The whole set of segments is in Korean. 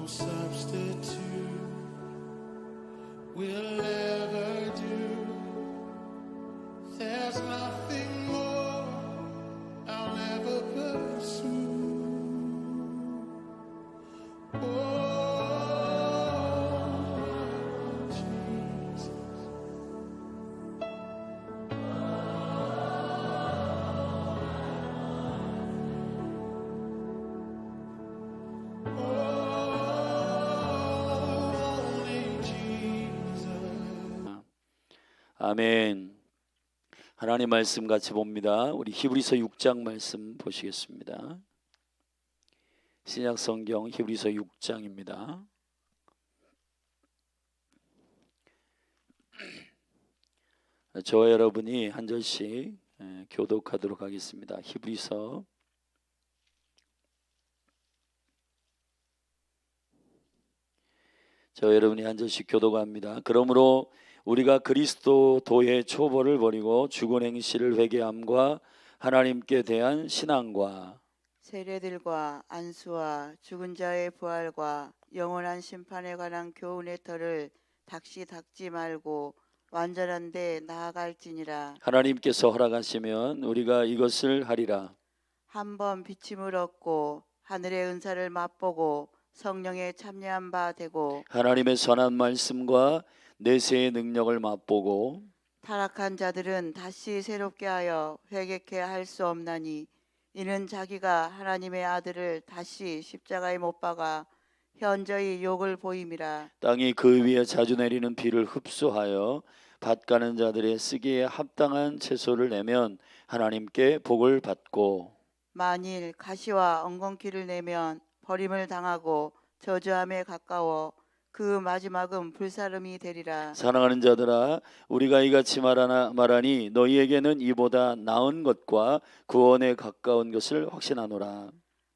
substitute will ever do. There's nothing more I'll ever pursue. 아멘. 하나님 말씀 같이 봅니다. 우리 히브리서 6장 말씀 보시겠습니다. 신약 성경 히브리서 6장입니다. 저와 여러분이 한 절씩 교독하도록 하겠습니다. 히브리서 저와 여러분이 한 절씩 교독합니다. 그러므로 우리가 그리스도 도의 초보를 버리고 죽은 행실을 회개함과 하나님께 대한 신앙과 세례들과 안수와 죽은 자의 부활과 영원한 심판에 관한 교훈의 터를 닥시 닦지 말고 완전한 데 나아갈지니라. 하나님께서 허락하시면 우리가 이것을 하리라. 한번 비침을 얻고 하늘의 은사를 맛보고 성령에 참여한 바 되고 하나님의 선한 말씀과 내세의 능력을 맛보고 타락한 자들은 다시 새롭게 하여 회개케 할 수 없나니 이는 자기가 하나님의 아들을 다시 십자가에 못 박아 현저히 욕을 보임이라. 땅이 그 위에 자주 내리는 비를 흡수하여 밭 가는 자들의 쓰기에 합당한 채소를 내면 하나님께 복을 받고 만일 가시와 엉겅퀴를 내면 버림을 당하고 저주함에 가까워 그 마지막은 불사름이 되리라. 사랑하는 자들아, 우리가 이같이 말하니 너희에게는 이보다 나은 것과 구원에 가까운 것을 확신하노라.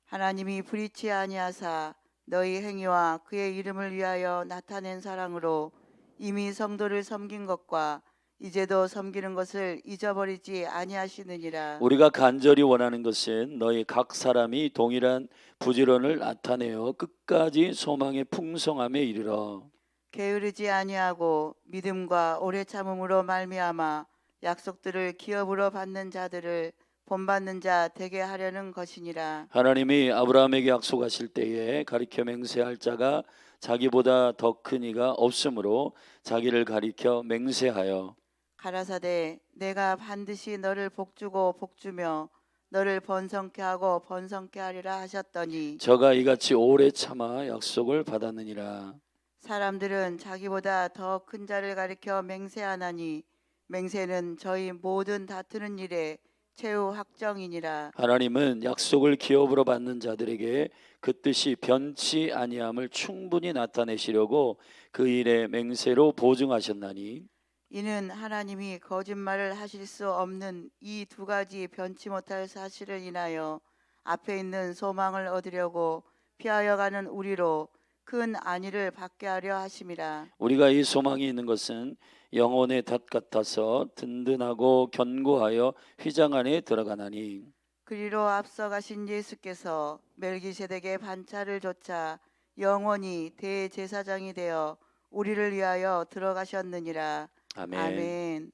하나님이 불의치 아니하사 너희 행위와 그의 이름을 위하여 나타낸 사랑으로 이미 성도를 섬긴 것과 이제도 섬기는 것을 잊어버리지 아니하시느니라. 우리가 간절히 원하는 것은 너희 각 사람이 동일한 부지런을 나타내어 끝까지 소망의 풍성함에 이르러 게으르지 아니하고 믿음과 오래 참음으로 말미암아 약속들을 기업으로 받는 자들을 본받는 자 되게 하려는 것이니라. 하나님이 아브라함에게 약속하실 때에 가리켜 맹세할 자가 자기보다 더 큰 이가 없으므로 자기를 가리켜 맹세하여 가라사대 내가 반드시 너를 복주고 복주며 너를 번성케 하고 번성케 하리라 하셨더니 저가 이같이 오래 참아 약속을 받았느니라. 사람들은 자기보다 더 큰 자를 가리켜 맹세하나니 맹세는 저희 모든 다투는 일에 최후 확정이니라. 하나님은 약속을 기업으로 받는 자들에게 그 뜻이 변치 아니함을 충분히 나타내시려고 그 일에 맹세로 보증하셨나니 이는 하나님이 거짓말을 하실 수 없는 이 두 가지 변치 못할 사실을 인하여 앞에 있는 소망을 얻으려고 피하여 가는 우리로 큰 안위를 받게 하려 하심이라. 우리가 이 소망이 있는 것은 영혼의 닷 같아서 든든하고 견고하여 휘장 안에 들어가나니 그리로 앞서가신 예수께서 멜기세덱의 반차를 조차 영원히 대제사장이 되어 우리를 위하여 들어가셨느니라. 아멘. 아멘.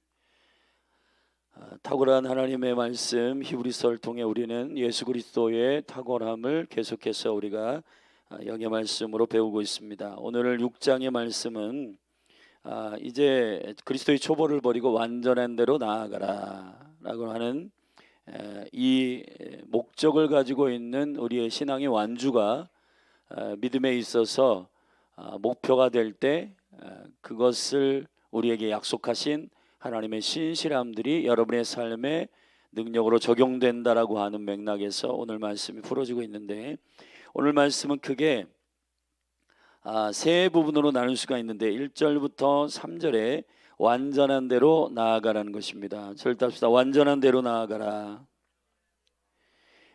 탁월한 하나님의 말씀 히브리서를 통해 우리는 예수 그리스도의 탁월함을 계속해서 우리가 영의 말씀으로 배우고 있습니다. 오늘 6장의 말씀은 이제 그리스도의 초보를 버리고 완전한 대로 나아가라 라고 하는 이 목적을 가지고 있는 우리의 신앙의 완주가 믿음에 있어서 목표가 될 때 그것을 우리에게 약속하신 하나님의 신실함들이 여러분의 삶에 능력으로 적용된다라고 하는 맥락에서 오늘 말씀이 풀어지고 있는데 오늘 말씀은 크게 세 부분으로 나눌 수가 있는데 1절부터 3절에 완전한 대로 나아가라는 것입니다. 절답시다. 완전한 대로 나아가라.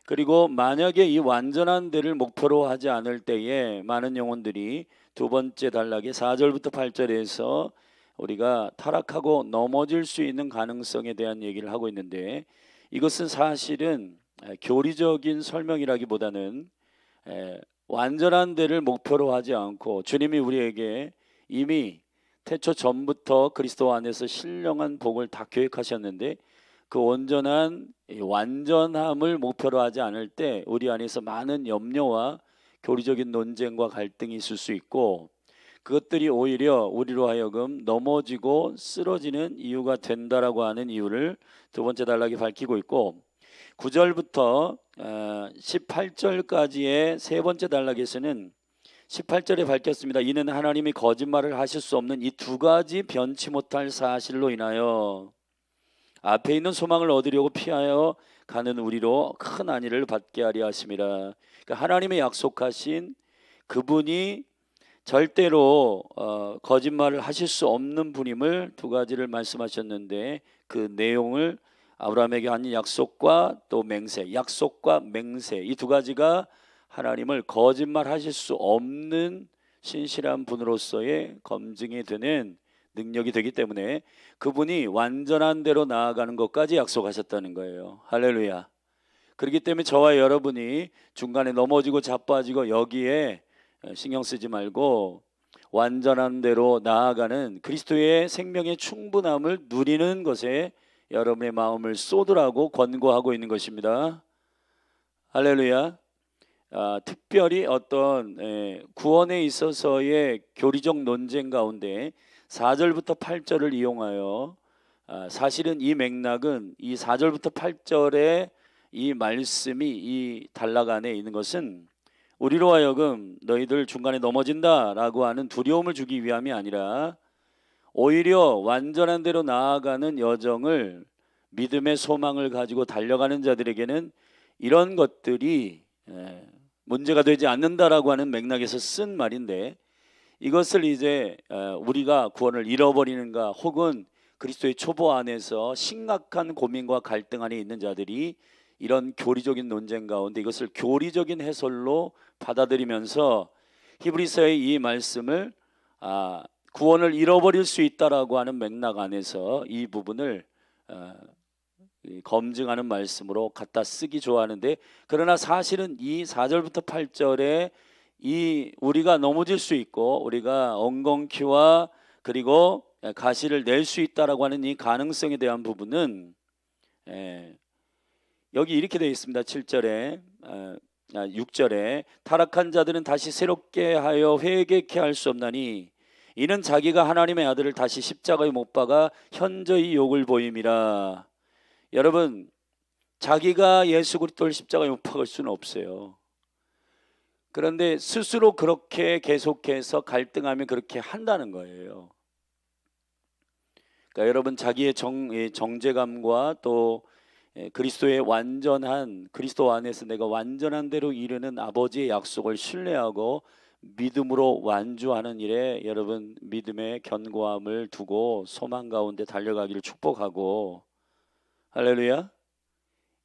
그리고 만약에 이 완전한 데를 목표로 하지 않을 때에 많은 영혼들이 두 번째 단락의 4절부터 8절에서 우리가 타락하고 넘어질 수 있는 가능성에 대한 얘기를 하고 있는데 이것은 사실은 교리적인 설명이라기보다는 완전한 데를 목표로 하지 않고 주님이 우리에게 이미 태초 전부터 그리스도 안에서 신령한 복을 다 계획하셨는데 그 온전한 이 완전함을 목표로 하지 않을 때 우리 안에서 많은 염려와 교리적인 논쟁과 갈등이 있을 수 있고 그것들이 오히려 우리로 하여금 넘어지고 쓰러지는 이유가 된다라고 하는 이유를 두 번째 단락이 밝히고 있고 9절부터 18절까지의 세 번째 단락에서는 18절에 밝혔습니다. 이는 하나님이 거짓말을 하실 수 없는 이 두 가지 변치 못할 사실로 인하여 앞에 있는 소망을 얻으려고 피하여 가는 우리로 큰 안위를 받게 하려 하심이라. 그러니까 하나님의 약속하신 그분이 절대로 거짓말을 하실 수 없는 분임을 두 가지를 말씀하셨는데 그 내용을 아브라함에게 한 약속과 또 맹세, 약속과 맹세 이 두 가지가 하나님을 거짓말하실 수 없는 신실한 분으로서의 검증이 되는 능력이 되기 때문에 그분이 완전한 대로 나아가는 것까지 약속하셨다는 거예요. 할렐루야. 그렇기 때문에 저와 여러분이 중간에 넘어지고 자빠지고 여기에 신경 쓰지 말고 완전한 대로 나아가는 그리스도의 생명의 충분함을 누리는 것에 여러분의 마음을 쏟으라고 권고하고 있는 것입니다. 할렐루야. 특별히 어떤 구원에 있어서의 교리적 논쟁 가운데 4절부터 8절을 이용하여 사실은 이 맥락은 이 4절부터 8절의 이 말씀이 이 단락 안에 있는 것은 우리로 하여금 너희들 중간에 넘어진다라고 하는 두려움을 주기 위함이 아니라 오히려 완전한 대로 나아가는 여정을 믿음의 소망을 가지고 달려가는 자들에게는 이런 것들이 문제가 되지 않는다라고 하는 맥락에서 쓴 말인데 이것을 이제 우리가 구원을 잃어버리는가 혹은 그리스도의 초보 안에서 심각한 고민과 갈등 안에 있는 자들이 이런 교리적인 논쟁 가운데 이것을 교리적인 해설로 받아들이면서 히브리서의 이 말씀을 구원을 잃어버릴 수 있다라고 하는 맥락 안에서 이 부분을 검증하는 말씀으로 갖다 쓰기 좋아하는데 그러나 사실은 이 4절부터 8절에 이 우리가 넘어질 수 있고 우리가 엉겅퀴와 그리고 가시를 낼 수 있다라고 하는 이 가능성에 대한 부분은 여기 이렇게 되어 있습니다. 7절에 6절에 타락한 자들은 다시 새롭게 하여 회개케 할 수 없나니 이는 자기가 하나님의 아들을 다시 십자가에 못 박아 현저히 욕을 보임이라. 여러분 자기가 예수 그리스도를 십자가에 못 박을 수는 없어요. 그런데 스스로 그렇게 계속해서 갈등하면 그렇게 한다는 거예요. 그러니까 여러분 자기의 정죄감과 또 그리스도의 완전한 그리스도 안에서 내가 완전한 대로 이르는 아버지의 약속을 신뢰하고 믿음으로 완주하는 일에 여러분 믿음의 견고함을 두고 소망 가운데 달려가기를 축복하고 할렐루야.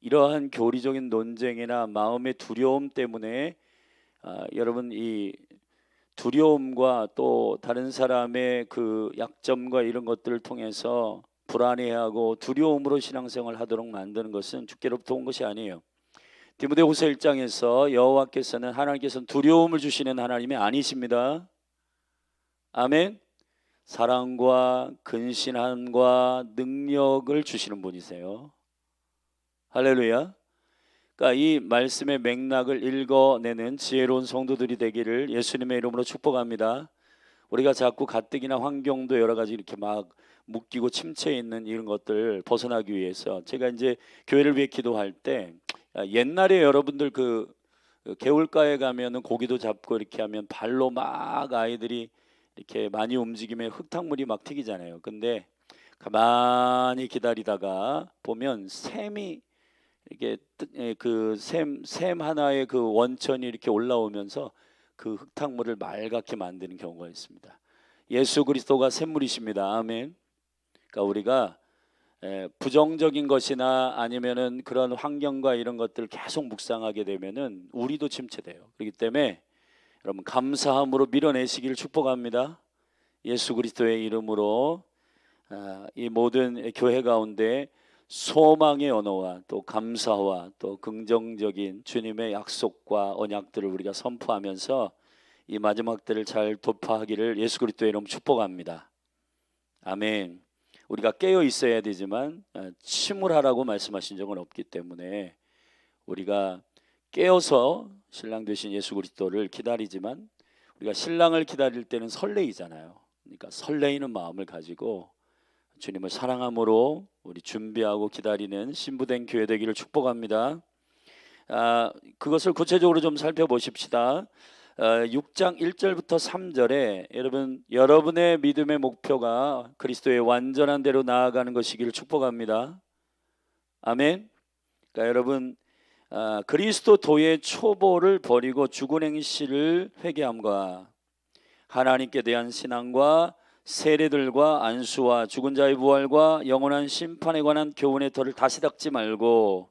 이러한 교리적인 논쟁이나 마음의 두려움 때문에 여러분 이 두려움과 또 다른 사람의 그 약점과 이런 것들을 통해서 불안해하고 두려움으로 신앙생활을 하도록 만드는 것은 주께로부터 온 것이 아니에요. 디모데후서 1장에서 여호와께서는 하나님께서는 두려움을 주시는 하나님이 아니십니다. 아멘. 사랑과 근신함과 능력을 주시는 분이세요. 할렐루야. 그러니까 이 말씀의 맥락을 읽어내는 지혜로운 성도들이 되기를 예수님의 이름으로 축복합니다. 우리가 자꾸 가뜩이나 환경도 여러 가지 이렇게 막 묶이고 침체해 있는 이런 것들 벗어나기 위해서 제가 이제 교회를 위해 기도할 때 옛날에 여러분들 그 개울가에 가면은 고기도 잡고 이렇게 하면 발로 막 아이들이 이렇게 많이 움직이면 흙탕물이 막 튀기잖아요. 근데 가만히 기다리다가 보면 샘이 이게 그 샘 하나의 그 원천이 이렇게 올라오면서 그 흙탕물을 맑게 만드는 경우가 있습니다. 예수 그리스도가 샘물이십니다. 아멘. 그러니까 우리가 부정적인 것이나 아니면은 그런 환경과 이런 것들을 계속 묵상하게 되면은 우리도 침체돼요. 그렇기 때문에 여러분 감사함으로 밀어내시기를 축복합니다. 예수 그리스도의 이름으로 이 모든 교회 가운데 소망의 언어와 또 감사와 또 긍정적인 주님의 약속과 언약들을 우리가 선포하면서 이 마지막 때를 잘 돌파하기를 예수 그리스도의 이름 축복합니다. 아멘. 우리가 깨어 있어야 되지만 침울하라고 말씀하신 적은 없기 때문에 우리가 깨어서 신랑 되신 예수 그리스도를 기다리지만 우리가 신랑을 기다릴 때는 설레이잖아요. 그러니까 설레이는 마음을 가지고 주님을 사랑함으로 우리 준비하고 기다리는 신부된 교회 되기를 축복합니다. 그것을 구체적으로 좀 살펴보십시다. 6장 1절부터 3절에 여러분의 믿음의 목표가 그리스도의 완전한 대로 나아가는 것이기를 축복합니다. 아멘. 그러니까 여러분 그리스도도의 초보를 버리고 죽은 행실을 회개함과 하나님께 대한 신앙과 세례들과 안수와 죽은 자의 부활과 영원한 심판에 관한 교훈의 털을 다시 닦지 말고,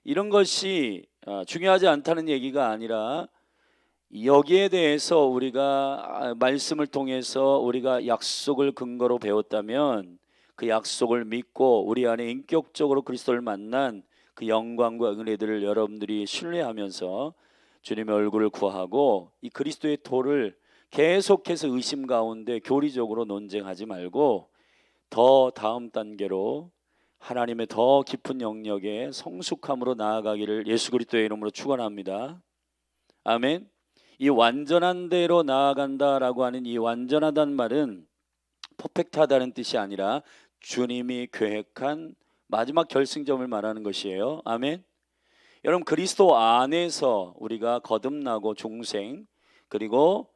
이런 것이 중요하지 않다는 얘기가 아니라 여기에 대해서 우리가 말씀을 통해서 우리가 약속을 근거로 배웠다면 그 약속을 믿고 우리 안에 인격적으로 그리스도를 만난 그 영광과 은혜들을 여러분들이 신뢰하면서 주님의 얼굴을 구하고 이 그리스도의 도를 계속해서 의심 가운데 교리적으로 논쟁하지 말고 더 다음 단계로 하나님의 더 깊은 영역에 성숙함으로 나아가기를 예수 그리스도의 이름으로 축원합니다. 아멘. 이 완전한 대로 나아간다라고 하는 이 완전하다는 말은 퍼펙트하다는 뜻이 아니라 주님이 계획한 마지막 결승점을 말하는 것이에요. 아멘. 여러분 그리스도 안에서 우리가 거듭나고 중생 그리고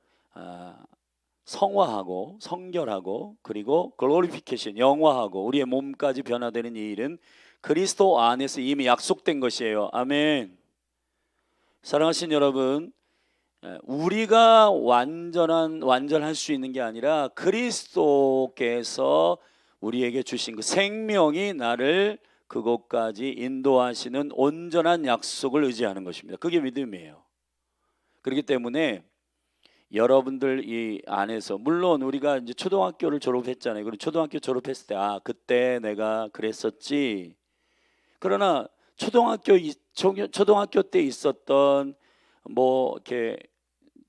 성화하고 성결하고 그리고 글로리피케이션 영화하고 우리의 몸까지 변화되는 이 일은 그리스도 안에서 이미 약속된 것이에요. 아멘. 사랑하신 여러분, 우리가 완전할 수 있는 게 아니라 그리스도께서 우리에게 주신 그 생명이 나를 그곳까지 인도하시는 온전한 약속을 의지하는 것입니다. 그게 믿음이에요. 그렇기 때문에 여러분들 이 안에서 물론 우리가 이제 초등학교를 졸업했잖아요. 그리고 초등학교 졸업했을 때 그때 내가 그랬었지. 그러나 초등학교 때 있었던 뭐 이렇게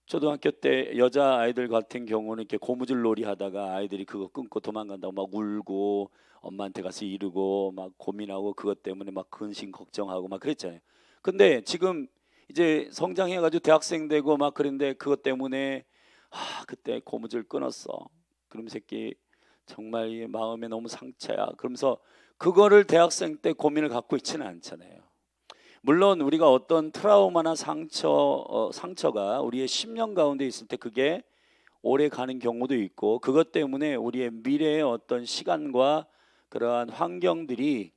초등학교 때 여자 아이들 같은 경우는 이렇게 고무줄 놀이 하다가 아이들이 그거 끊고 도망간다고 막 울고 엄마한테 가서 이르고 막 고민하고 그것 때문에 막 근심 걱정하고 막 그랬잖아요. 근데 지금 이제 성장해가지고 대학생 되고 막 그런데 그것 때문에 그때 고무줄 끊었어. 그럼 새끼 정말 마음에 너무 상처야. 그러면서 그거를 대학생 때 고민을 갖고 있지는 않잖아요. 물론 우리가 어떤 트라우마나 상처가 우리의 10년 가운데 있을 때 그게 오래 가는 경우도 있고 그것 때문에 우리의 미래의 어떤 시간과 그러한 환경들이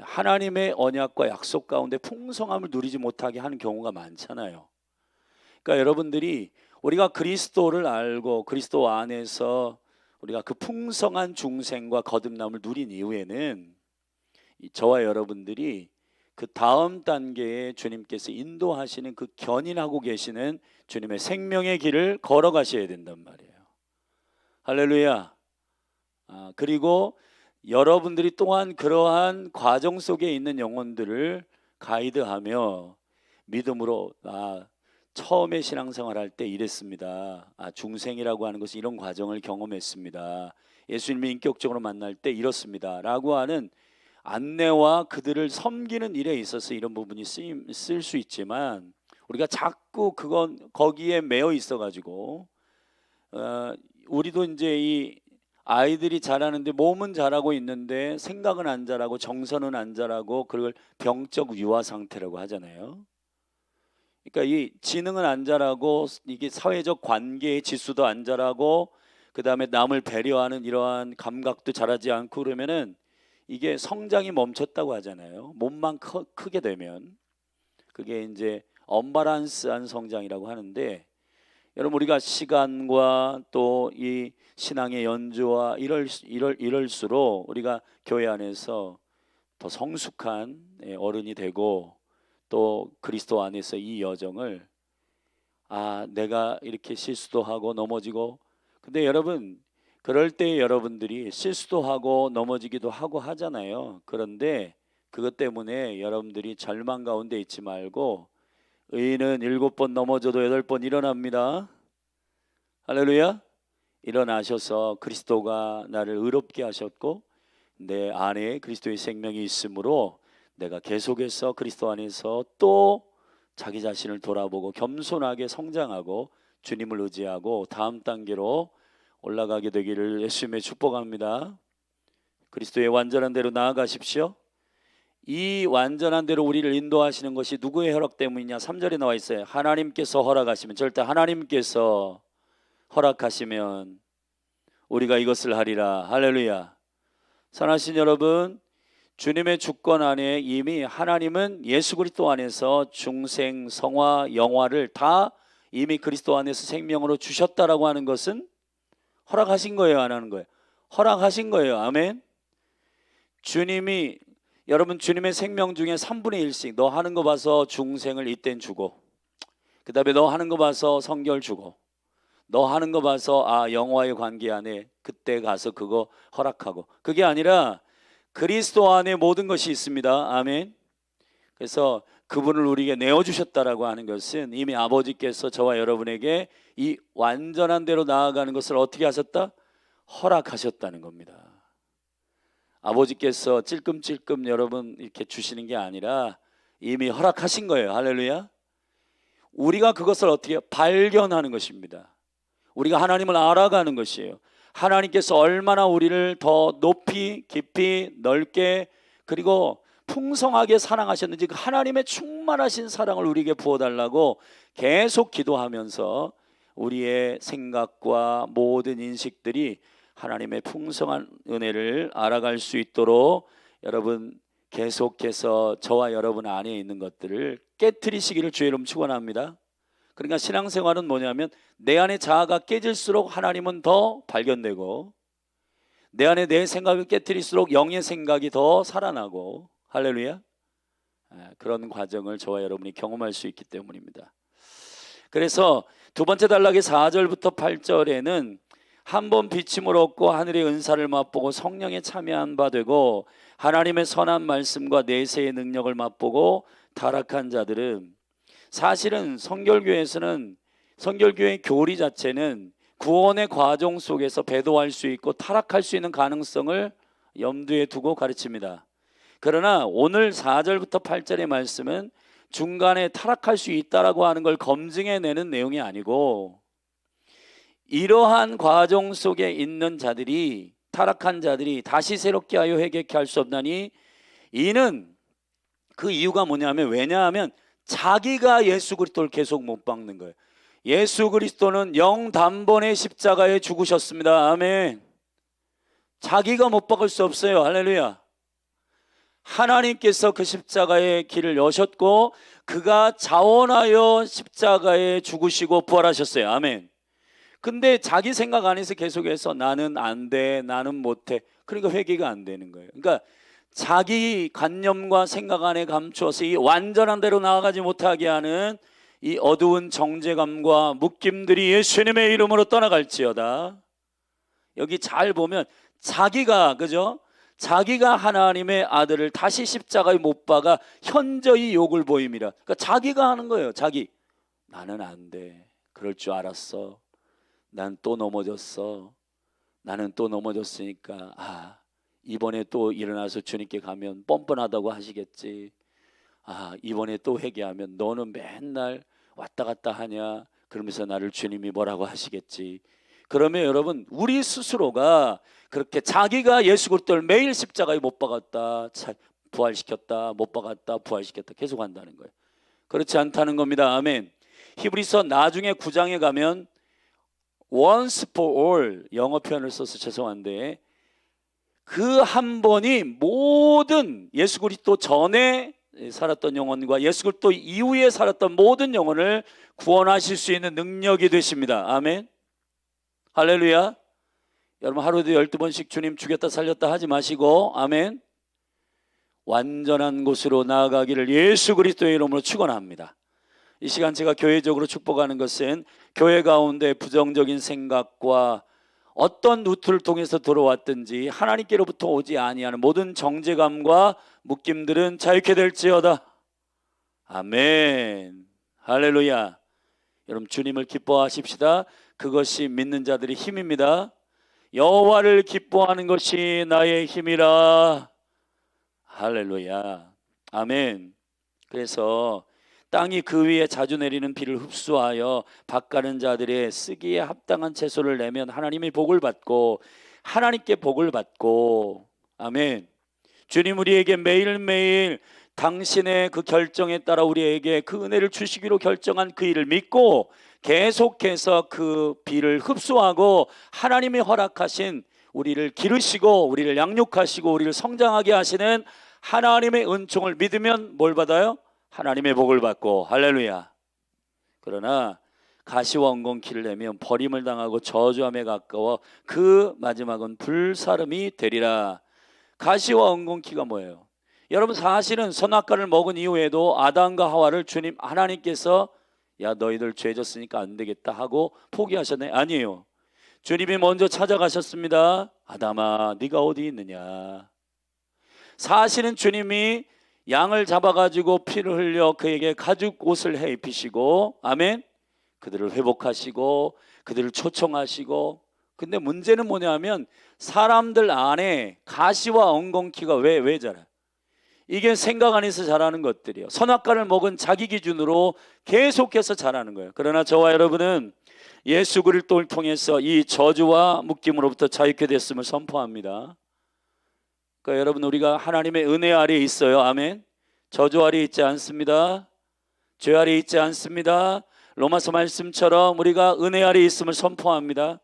하나님의 언약과 약속 가운데 풍성함을 누리지 못하게 하는 경우가 많잖아요. 그러니까 여러분들이 우리가 그리스도를 알고 그리스도 안에서 우리가 그 풍성한 중생과 거듭남을 누린 이후에는 저와 여러분들이 그 다음 단계에 주님께서 인도하시는 그 견인하고 계시는 주님의 생명의 길을 걸어가셔야 된단 말이에요. 할렐루야. 그리고 여러분들이 또한 그러한 과정 속에 있는 영혼들을 가이드하며 믿음으로 처음에 신앙생활 할 때 이랬습니다. 중생이라고 하는 것은 이런 과정을 경험했습니다. 예수님을 인격적으로 만날 때 이렇습니다 라고 하는 안내와 그들을 섬기는 일에 있어서 이런 부분이 쓸 수 있지만 우리가 자꾸 거기에 매여 있어 가지고 우리도 이제 이 아이들이 자라는데 몸은 자라고 있는데 생각은 안 자라고 정서는 안 자라고 그걸 병적 유아 상태라고 하잖아요. 그러니까 이 지능은 안 자라고 이게 사회적 관계의 지수도 안 자라고 그다음에 남을 배려하는 이러한 감각도 자라지 않고 그러면은 이게 성장이 멈췄다고 하잖아요. 몸만 크게 되면 그게 이제 언밸런스한 성장이라고 하는데 여러분 우리가 시간과 또 이 신앙의 연주와 이럴수록 우리가 교회 안에서 더 성숙한 어른이 되고 또 그리스도 안에서 이 여정을 내가 이렇게 실수도 하고 넘어지고 근데 여러분 그럴 때 여러분들이 실수도 하고 넘어지기도 하고 하잖아요. 그런데 그것 때문에 여러분들이 절망 가운데 있지 말고, 의인은 7번 넘어져도 8번 일어납니다. 할렐루야. 일어나셔서 그리스도가 나를 의롭게 하셨고 내 안에 그리스도의 생명이 있으므로 내가 계속해서 그리스도 안에서 또 자기 자신을 돌아보고 겸손하게 성장하고 주님을 의지하고 다음 단계로 올라가게 되기를 예수님의 축복합니다. 그리스도의 완전한 대로 나아가십시오. 이 완전한 대로 우리를 인도하시는 것이 누구의 허락 때문이냐? 3절에 나와 있어요. 하나님께서 허락하시면, 절대 하나님께서 허락하시면 우리가 이것을 하리라. 할렐루야. 사랑하신 여러분, 주님의 주권 안에 이미 하나님은 예수 그리스도 안에서 중생, 성화, 영화를 다 이미 그리스도 안에서 생명으로 주셨다라고 하는 것은 허락하신 거예요, 안 하는 거예요? 허락하신 거예요. 아멘. 주님이, 여러분, 주님의 생명 중에 3분의 1씩 너 하는 거 봐서 중생을 이땐 주고, 그 다음에 너 하는 거 봐서 성결 주고, 너 하는 거 봐서 영화의 관계 안에 그때 가서 그거 허락하고, 그게 아니라 그리스도 안에 모든 것이 있습니다. 아멘. 그래서 그분을 우리에게 내어주셨다라고 하는 것은 이미 아버지께서 저와 여러분에게 이 완전한 대로 나아가는 것을 어떻게 하셨다? 허락하셨다는 겁니다. 아버지께서 찔끔찔끔 여러분 이렇게 주시는 게 아니라 이미 허락하신 거예요. 할렐루야. 우리가 그것을 어떻게 발견하는 것입니다. 우리가 하나님을 알아가는 것이에요. 하나님께서 얼마나 우리를 더 높이, 깊이, 넓게, 그리고 풍성하게 사랑하셨는지, 그 하나님의 충만하신 사랑을 우리에게 부어달라고 계속 기도하면서 우리의 생각과 모든 인식들이 하나님의 풍성한 은혜를 알아갈 수 있도록 여러분 계속해서 저와 여러분 안에 있는 것들을 깨트리시기를 주의 이름 축원합니다. 그러니까 신앙생활은 뭐냐면 내 안에 자아가 깨질수록 하나님은 더 발견되고, 내 안에 내 생각을 깨트릴수록 영의 생각이 더 살아나고, 할렐루야. 그런 과정을 저와 여러분이 경험할 수 있기 때문입니다. 그래서 두 번째 단락의 4절부터 8절에는 한 번 비침을 얻고 하늘의 은사를 맛보고 성령에 참여한 바 되고 하나님의 선한 말씀과 내세의 능력을 맛보고 타락한 자들은, 사실은 성결교회에서는, 성결교회 교리 자체는 구원의 과정 속에서 배도할 수 있고 타락할 수 있는 가능성을 염두에 두고 가르칩니다. 그러나 오늘 4절부터 8절의 말씀은 중간에 타락할 수 있다라고 하는 걸 검증해내는 내용이 아니고, 이러한 과정 속에 있는 자들이, 타락한 자들이 다시 새롭게 하여 회개케 할 수 없나니, 이는 그 이유가 뭐냐면, 왜냐하면 자기가 예수 그리스도를 계속 못 박는 거예요. 예수 그리스도는 영단번에 십자가에 죽으셨습니다. 아멘. 자기가 못 박을 수 없어요. 할렐루야. 하나님께서 그 십자가의 길을 여셨고 그가 자원하여 십자가에 죽으시고 부활하셨어요. 아멘. 근데 자기 생각 안에서 계속해서 나는 안 돼, 나는 못해. 그러니까 회개가 안 되는 거예요. 그러니까 자기 관념과 생각 안에 감추어서 이 완전한 대로 나아가지 못하게 하는 이 어두운 정죄감과 묶임들이 예수님의 이름으로 떠나갈지어다. 여기 잘 보면 자기가, 그죠? 자기가 하나님의 아들을 다시 십자가에 못 박아 현저히 욕을 보임이라. 그러니까 자기가 하는 거예요. 자기. 나는 안 돼. 그럴 줄 알았어. 난 또 넘어졌어. 나는 또 넘어졌으니까 이번에 또 일어나서 주님께 가면 뻔뻔하다고 하시겠지. 이번에 또 회개하면 너는 맨날 왔다 갔다 하냐, 그러면서 나를 주님이 뭐라고 하시겠지. 그러면 여러분, 우리 스스로가 그렇게 자기가 예수 그리스도를 매일 십자가에 못 박았다, 부활시켰다, 못 박았다, 부활시켰다 계속 한다는 거예요. 그렇지 않다는 겁니다. 아멘. 히브리서 나중에 9장에 가면 once for all, 영어 표현을 써서 죄송한데, 그 한 번이 모든 예수 그리스도 전에 살았던 영혼과 예수 그리스도 이후에 살았던 모든 영혼을 구원하실 수 있는 능력이 되십니다. 아멘. 할렐루야. 여러분, 하루에도 12번씩 주님 죽였다 살렸다 하지 마시고, 아멘, 완전한 곳으로 나아가기를 예수 그리스도의 이름으로 축원합니다. 이 시간 제가 교회적으로 축복하는 것은 교회 가운데 부정적인 생각과 어떤 루트를 통해서 들어왔든지 하나님께로부터 오지 아니하는 모든 정죄감과 묶임들은 자유케 될지어다. 아멘. 할렐루야. 여러분 주님을 기뻐하십시다. 그것이 믿는 자들의 힘입니다. 여호와를 기뻐하는 것이 나의 힘이라. 할렐루야. 아멘. 그래서 땅이 그 위에 자주 내리는 비를 흡수하여 밭가는 자들의 쓰기에 합당한 채소를 내면 하나님의 복을 받고 하나님께 복을 받고. 아멘. 주님 우리에게 매일매일 당신의 그 결정에 따라 우리에게 그 은혜를 주시기로 결정한 그 일을 믿고 계속해서 그 비를 흡수하고 하나님이 허락하신 우리를 기르시고 우리를 양육하시고 우리를 성장하게 하시는 하나님의 은총을 믿으면 뭘 받아요? 하나님의 복을 받고. 할렐루야. 그러나 가시와 엉겅퀴를 내면 버림을 당하고 저주함에 가까워 그 마지막은 불사름이 되리라. 가시와 엉겅퀴가 뭐예요? 여러분 사실은 선악과를 먹은 이후에도 아담과 하와를 주님 하나님께서 야 너희들 죄 졌으니까 안 되겠다 하고 포기하셨네? 아니에요. 주님이 먼저 찾아가셨습니다. 아담아 네가 어디 있느냐. 사실은 주님이 양을 잡아가지고 피를 흘려 그에게 가죽 옷을 해 입히시고 아멘 그들을 회복하시고 그들을 초청하시고. 근데 문제는 뭐냐면 사람들 안에 가시와 엉겅퀴가 왜 자라요? 이게 생각 안에서 자라는 것들이에요. 선악과를 먹은 자기 기준으로 계속해서 자라는 거예요. 그러나 저와 여러분은 예수 그리스도를 통해서 이 저주와 묶임으로부터 자유케 됐음을 선포합니다. 그러니까 여러분 우리가 하나님의 은혜 아래에 있어요. 아멘. 저주 아래에 있지 않습니다. 죄 아래에 있지 않습니다. 로마서 말씀처럼 우리가 은혜 아래에 있음을 선포합니다.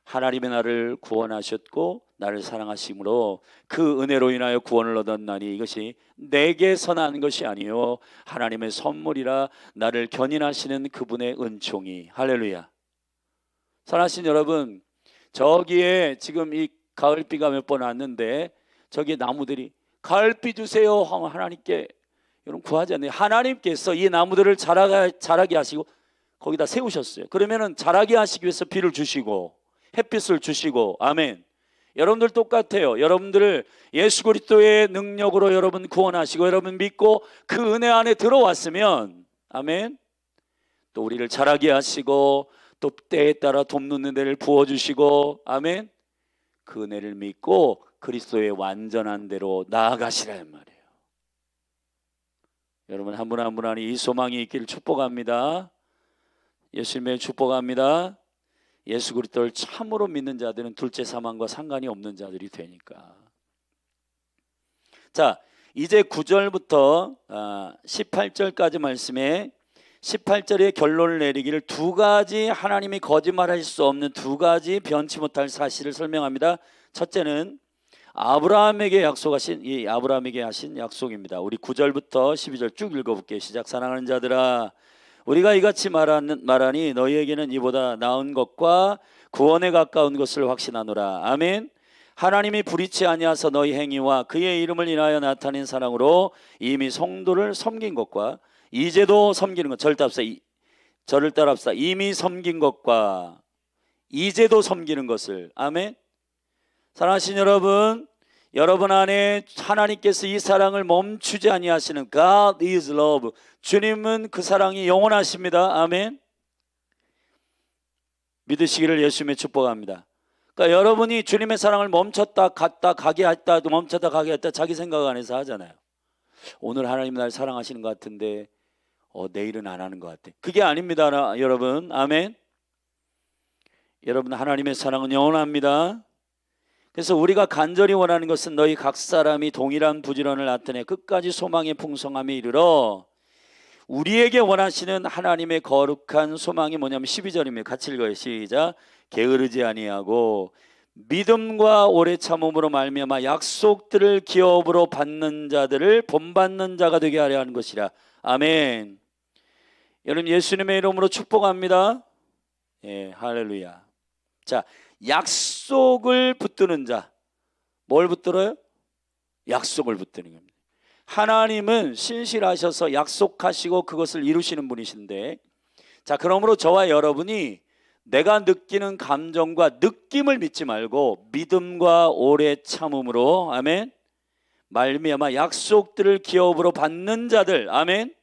하나님의 나를 구원하셨고 나를 사랑하심으로 그 은혜로 인하여 구원을 얻었나니 이것이 내게서 난 것이 아니요 하나님의 선물이라. 나를 견인하시는 그분의 은총이. 할렐루야. 사랑하신 여러분, 저기에 지금 이 가을비가 몇 번 왔는데 저기 나무들이 가을비 주세요 하나님께 여러분 구하지 않나요? 하나님께서 이 나무들을 자라게 하시고 거기다 세우셨어요. 그러면은 자라게 하시기 위해서 비를 주시고 햇빛을 주시고. 아멘. 여러분들 똑같아요. 여러분들을 예수 그리스도의 능력으로 여러분 구원하시고 여러분 믿고 그 은혜 안에 들어왔으면 아멘 또 우리를 자라게 하시고 또 때에 따라 돕는 은혜를 부어주시고 아멘 그 은혜를 믿고 그리스도의 완전한 대로 나아가시라는 말이에요. 여러분 한 분 한 분 안에 이 소망이 있기를 축복합니다. 예수님의 축복합니다. 예수 그리스도를 참으로 믿는 자들은 둘째 사망과 상관이 없는 자들이 되니까. 자, 이제 9절부터 18절까지 말씀에 18절의 결론을 내리기를 두 가지 하나님이 거짓말하실 수 없는 두 가지 변치 못할 사실을 설명합니다. 첫째는 아브라함에게 약속하신 이 아브라함에게 하신 약속입니다. 우리 9절부터 12절 쭉 읽어볼게요. 시작. 사랑하는 자들아 우리가 이같이 말하니 너희에게는 이보다 나은 것과 구원에 가까운 것을 확신하노라. 아멘. 하나님이 불의치 아니하사 너희 행위와 그의 이름을 인하여 나타낸 사랑으로 이미 성도를 섬긴 것과 이제도 섬기는 것. 저를 따라합시다. 이미 섬긴 것과 이제도 섬기는 것을. 아멘. 사랑하신 여러분, 여러분 안에 하나님께서 이 사랑을 멈추지 아니하시는 God is love. 주님은 그 사랑이 영원하십니다. 아멘. 믿으시기를 예수님의 축복합니다. 그러니까 여러분이 주님의 사랑을 멈췄다 갔다 가게 했다 멈췄다 가게 했다 자기 생각 안에서 하잖아요. 오늘 하나님 날 사랑하시는 것 같은데 내일은 안 하는 것 같아. 그게 아닙니다 여러분. 아멘. 여러분 하나님의 사랑은 영원합니다. 그래서 우리가 간절히 원하는 것은 너희 각 사람이 동일한 부지런을 나타내 끝까지 소망의 풍성함에 이르러 우리에게 원하시는 하나님의 거룩한 소망이 뭐냐면 12절입니다. 같이 읽어요. 시작. 게으르지 아니하고 믿음과 오래 참음으로 말미암아 약속들을 기업으로 받는 자들을 본받는 자가 되게 하려 하는 것이라. 아멘. 여러분 예수님의 이름으로 축복합니다. 예, 할렐루야. 자, 약속을 붙드는 자. 뭘 붙들어요? 약속을 붙드는 겁니다. 하나님은 신실하셔서 약속하시고 그것을 이루시는 분이신데, 자, 그러므로 저와 여러분이 내가 느끼는 감정과 느낌을 믿지 말고 믿음과 오래 참음으로, 아멘, 말미암아 약속들을 기업으로 받는 자들, 아멘.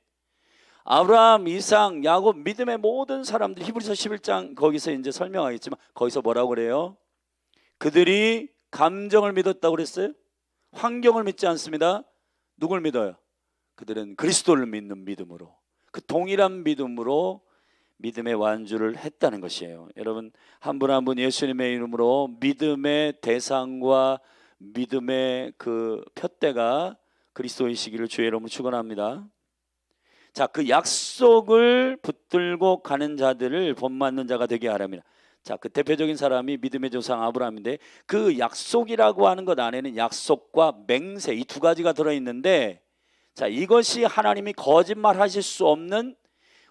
아브라함, 이삭, 야곱, 믿음의 모든 사람들, 히브리서 11장 거기서 이제 설명하겠지만 거기서 뭐라고 그래요? 그들이 감정을 믿었다고 그랬어요? 환경을 믿지 않습니다. 누굴 믿어요? 그들은 그리스도를 믿는 믿음으로, 그 동일한 믿음으로 믿음의 완주를 했다는 것이에요. 여러분, 한 분 한 분 예수님의 이름으로 믿음의 대상과 믿음의 그 표대가 그리스도이시기를 주의 이름으로 축원합니다. 자, 그 약속을 붙들고 가는 자들을 본받는 자가 되게 하랍니다. 자, 그 대표적인 사람이 믿음의 조상 아브라함인데, 그 약속이라고 하는 것 안에는 약속과 맹세, 이 두 가지가 들어있는데, 자, 이것이 하나님이 거짓말하실 수 없는,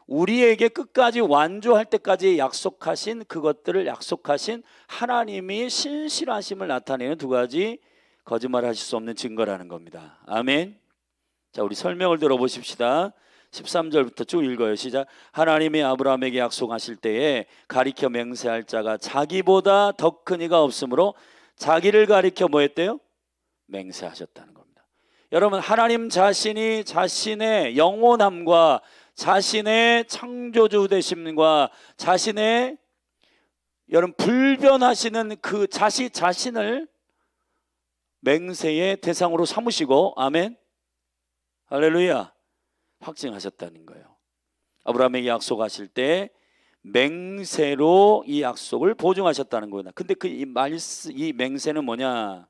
우리에게 끝까지 완주할 때까지 약속하신, 그것들을 약속하신 하나님이 신실하심을 나타내는 두 가지 거짓말하실 수 없는 증거라는 겁니다. 아멘. 자, 우리 설명을 들어보십시다. 13절부터 쭉 읽어요. 시작. 하나님이 아브라함에게 약속하실 때에 가리켜 맹세할 자가 자기보다 더 큰 이가 없으므로 자기를 가리켜 뭐 했대요? 맹세하셨다는 겁니다. 여러분, 하나님 자신이 자신의 영원함과 자신의 창조주 되심과 자신의, 여러분, 불변하시는 그 자신을 맹세의 대상으로 삼으시고, 아멘, 할렐루야, 확증하셨다는 거예요. 아브라함에게 약속하실 때 맹세로 이 약속을 보증하셨다는 거예요. 근데 이 맹세는 뭐냐?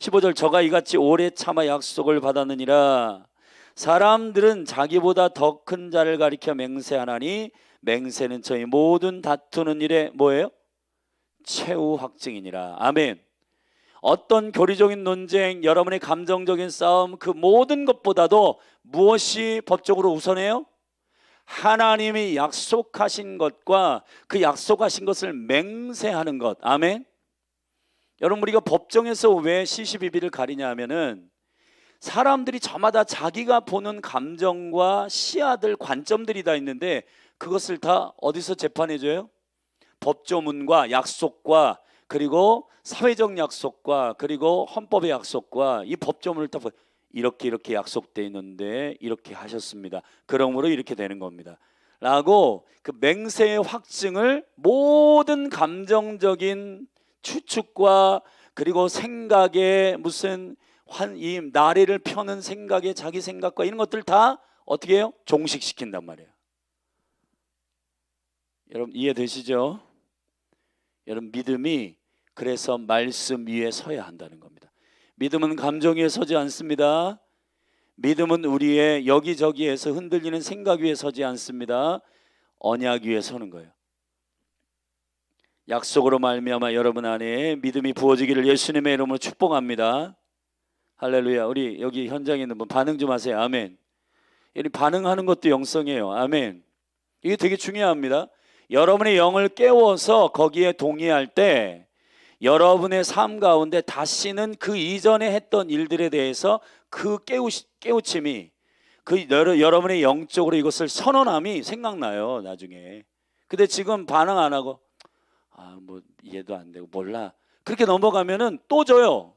15절, 저가 이같이 오래 참아 약속을 받았느니라. 사람들은 자기보다 더 큰 자를 가리켜 맹세하나니 맹세는 저희 모든 다투는 일에 뭐예요? 최후 확증이니라. 아멘. 어떤 교리적인 논쟁, 여러분의 감정적인 싸움, 그 모든 것보다도 무엇이 법적으로 우선해요? 하나님이 약속하신 것과 그 약속하신 것을 맹세하는 것. 아멘. 여러분, 우리가 법정에서 왜 시시비비를 가리냐 하면은, 사람들이 저마다 자기가 보는 감정과 시야들, 관점들이 다 있는데 그것을 다 어디서 재판해줘요? 법조문과 약속과, 그리고 사회적 약속과, 그리고 헌법의 약속과, 이 법조문을 다 이렇게 약속되어 있는데 이렇게 하셨습니다. 그러므로 이렇게 되는 겁니다 라고 그 맹세의 확증을 모든 감정적인 추측과, 그리고 생각의 무슨 이 나래를 펴는 생각에 자기 생각과 이런 것들 다 어떻게 해요? 종식시킨단 말이에요. 여러분, 이해되시죠? 여러분, 믿음이 그래서 말씀 위에 서야 한다는 겁니다. 믿음은 감정 위에 서지 않습니다. 믿음은 우리의 여기저기에서 흔들리는 생각 위에 서지 않습니다. 언약 위에 서는 거예요. 약속으로 말미암아 여러분 안에 믿음이 부어지기를 예수님의 이름으로 축복합니다. 할렐루야. 우리 여기 현장에 있는 분 반응 좀 하세요. 아멘. 이 반응하는 것도 영성이에요. 아멘. 이게 되게 중요합니다. 여러분의 영을 깨워서 거기에 동의할 때 여러분의 삶 가운데 다시는 그 이전에 했던 일들에 대해서 그 깨우침이, 그 여러분의 영적으로 이것을 선언함이 생각나요 나중에. 근데 지금 반응 안 하고 뭐 이해도 안 되고 몰라, 그렇게 넘어가면은 또 져요.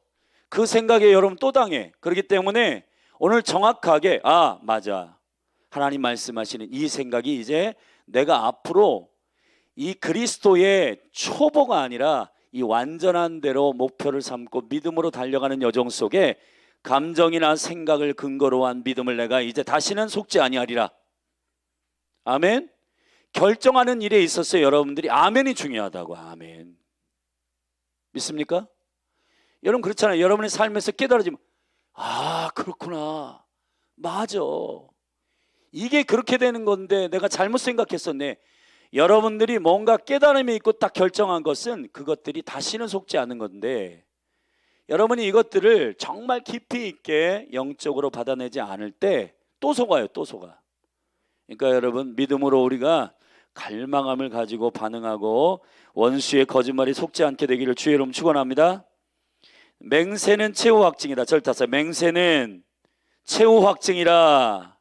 그 생각에 여러분 또 당해. 그렇기 때문에 오늘 정확하게 맞아, 하나님 말씀하시는 이 생각이 이제 내가 앞으로 이 그리스도의 초보가 아니라 이 완전한 대로 목표를 삼고 믿음으로 달려가는 여정 속에 감정이나 생각을 근거로 한 믿음을 내가 이제 다시는 속지 아니하리라. 아멘. 결정하는 일에 있어서 여러분들이 아멘이 중요하다고. 아멘. 믿습니까? 여러분, 그렇잖아요. 여러분의 삶에서 깨달아지면 그렇구나, 맞아, 이게 그렇게 되는 건데 내가 잘못 생각했었네. 여러분들이 뭔가 깨달음이 있고 딱 결정한 것은 그것들이 다시는 속지 않는 건데, 여러분이 이것들을 정말 깊이 있게 영적으로 받아내지 않을 때 또 속아요. 또 속아. 그러니까 여러분, 믿음으로 우리가 갈망함을 가지고 반응하고 원수의 거짓말이 속지 않게 되기를 주의 이름 축원합니다. 맹세는 최후 확증이다. 절타서 맹세는 최후 확증이라.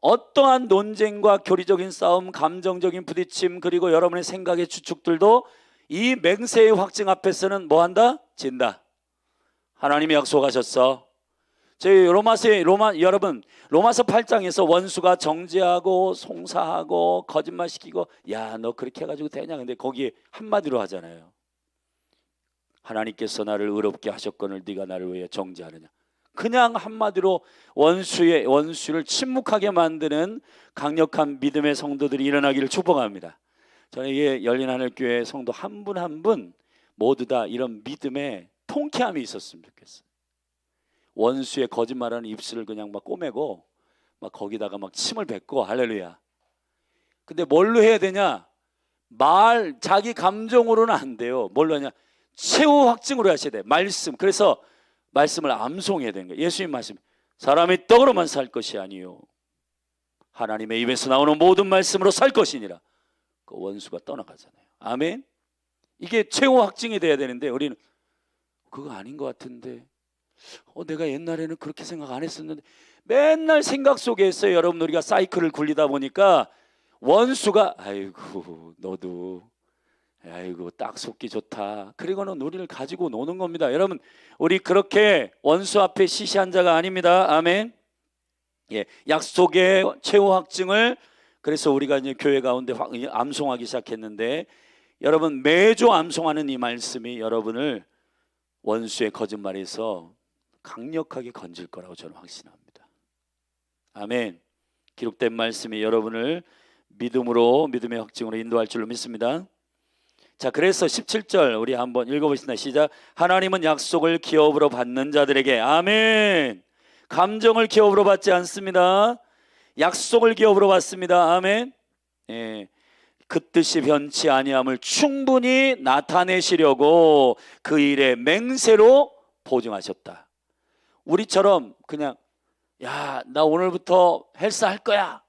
어떠한 논쟁과 교리적인 싸움, 감정적인 부딪힘, 그리고 여러분의 생각의 추측들도 이 맹세의 확증 앞에서는 뭐한다? 진다. 하나님이 약속하셨어. 저희 여러분 로마서 8장에서 원수가 정죄하고 송사하고 거짓말시키고 야 너 그렇게 해가지고 되냐, 근데 거기에 한마디로 하잖아요. 하나님께서 나를 의롭게 하셨거늘 네가 나를 왜 정죄하느냐. 그냥 한마디로 원수를 침묵하게 만드는 강력한 믿음의 성도들이 일어나기를 축복합니다. 저는 이게 열린하늘교회 성도 한 분 한 분 모두 다 이런 믿음의 통쾌함이 있었으면 좋겠어요. 원수의 거짓말하는 입술을 그냥 막 꼬매고 막 거기다가 막 침을 뱉고 할렐루야. 근데 뭘로 해야 되냐? 자기 감정으로는 안 돼요. 뭘로 하냐? 최후 확증으로 하셔야 돼. 말씀. 그래서 말씀을 암송해야 되는 거예요. 예수님 말씀, 사람이 떡으로만 살 것이 아니요 하나님의 입에서 나오는 모든 말씀으로 살 것이니라. 그 원수가 떠나가잖아요. 아멘. 이게 최후 확증이 돼야 되는데 우리는 그거 아닌 것 같은데 내가 옛날에는 그렇게 생각 안 했었는데, 맨날 생각 속에 있어요. 여러분, 우리가 사이클을 굴리다 보니까 원수가 아이고 너도 아이고 딱 속기 좋다, 그리고는 우리를 가지고 노는 겁니다. 여러분, 우리 그렇게 원수 앞에 시시한 자가 아닙니다. 아멘. 예, 약속의 최후 확증을 그래서 우리가 이제 교회 가운데 암송하기 시작했는데, 여러분 매주 암송하는 이 말씀이 여러분을 원수의 거짓말에서 강력하게 건질 거라고 저는 확신합니다. 아멘. 기록된 말씀이 여러분을 믿음의 확증으로 인도할 줄로 믿습니다. 자, 그래서 17절 우리 한번 읽어보겠습니다. 시작. 하나님은 약속을 기업으로 받는 자들에게, 아멘. 감정을 기업으로 받지 않습니다. 약속을 기업으로 받습니다. 아멘. 예, 그 뜻이 변치 아니함을 충분히 나타내시려고 그 일에 맹세로 보증하셨다. 우리처럼 그냥 야, 나 오늘부터 헬스 할 거야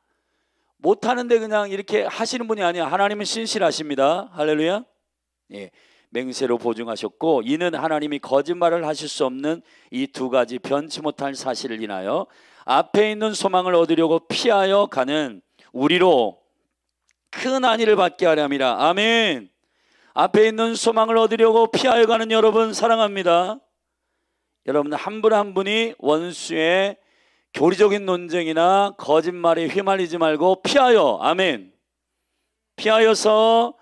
못하는데 그냥 이렇게 하시는 분이 아니야. 하나님은 신실하십니다. 할렐루야. 예, 맹세로 보증하셨고, 이는 하나님이 거짓말을 하실 수 없는 이 두 가지 변치 못할 사실을 인하여 앞에 있는 소망을 얻으려고 피하여 가는 우리로 큰 안위를 받게 하려 함이라. 아멘. 앞에 있는 소망을 얻으려고 피하여 가는 여러분 사랑합니다. 여러분 한 분 한 분이 원수의 교리적인 논쟁이나 거짓말에 휘말리지 말고 피하여, 아멘, 피하여서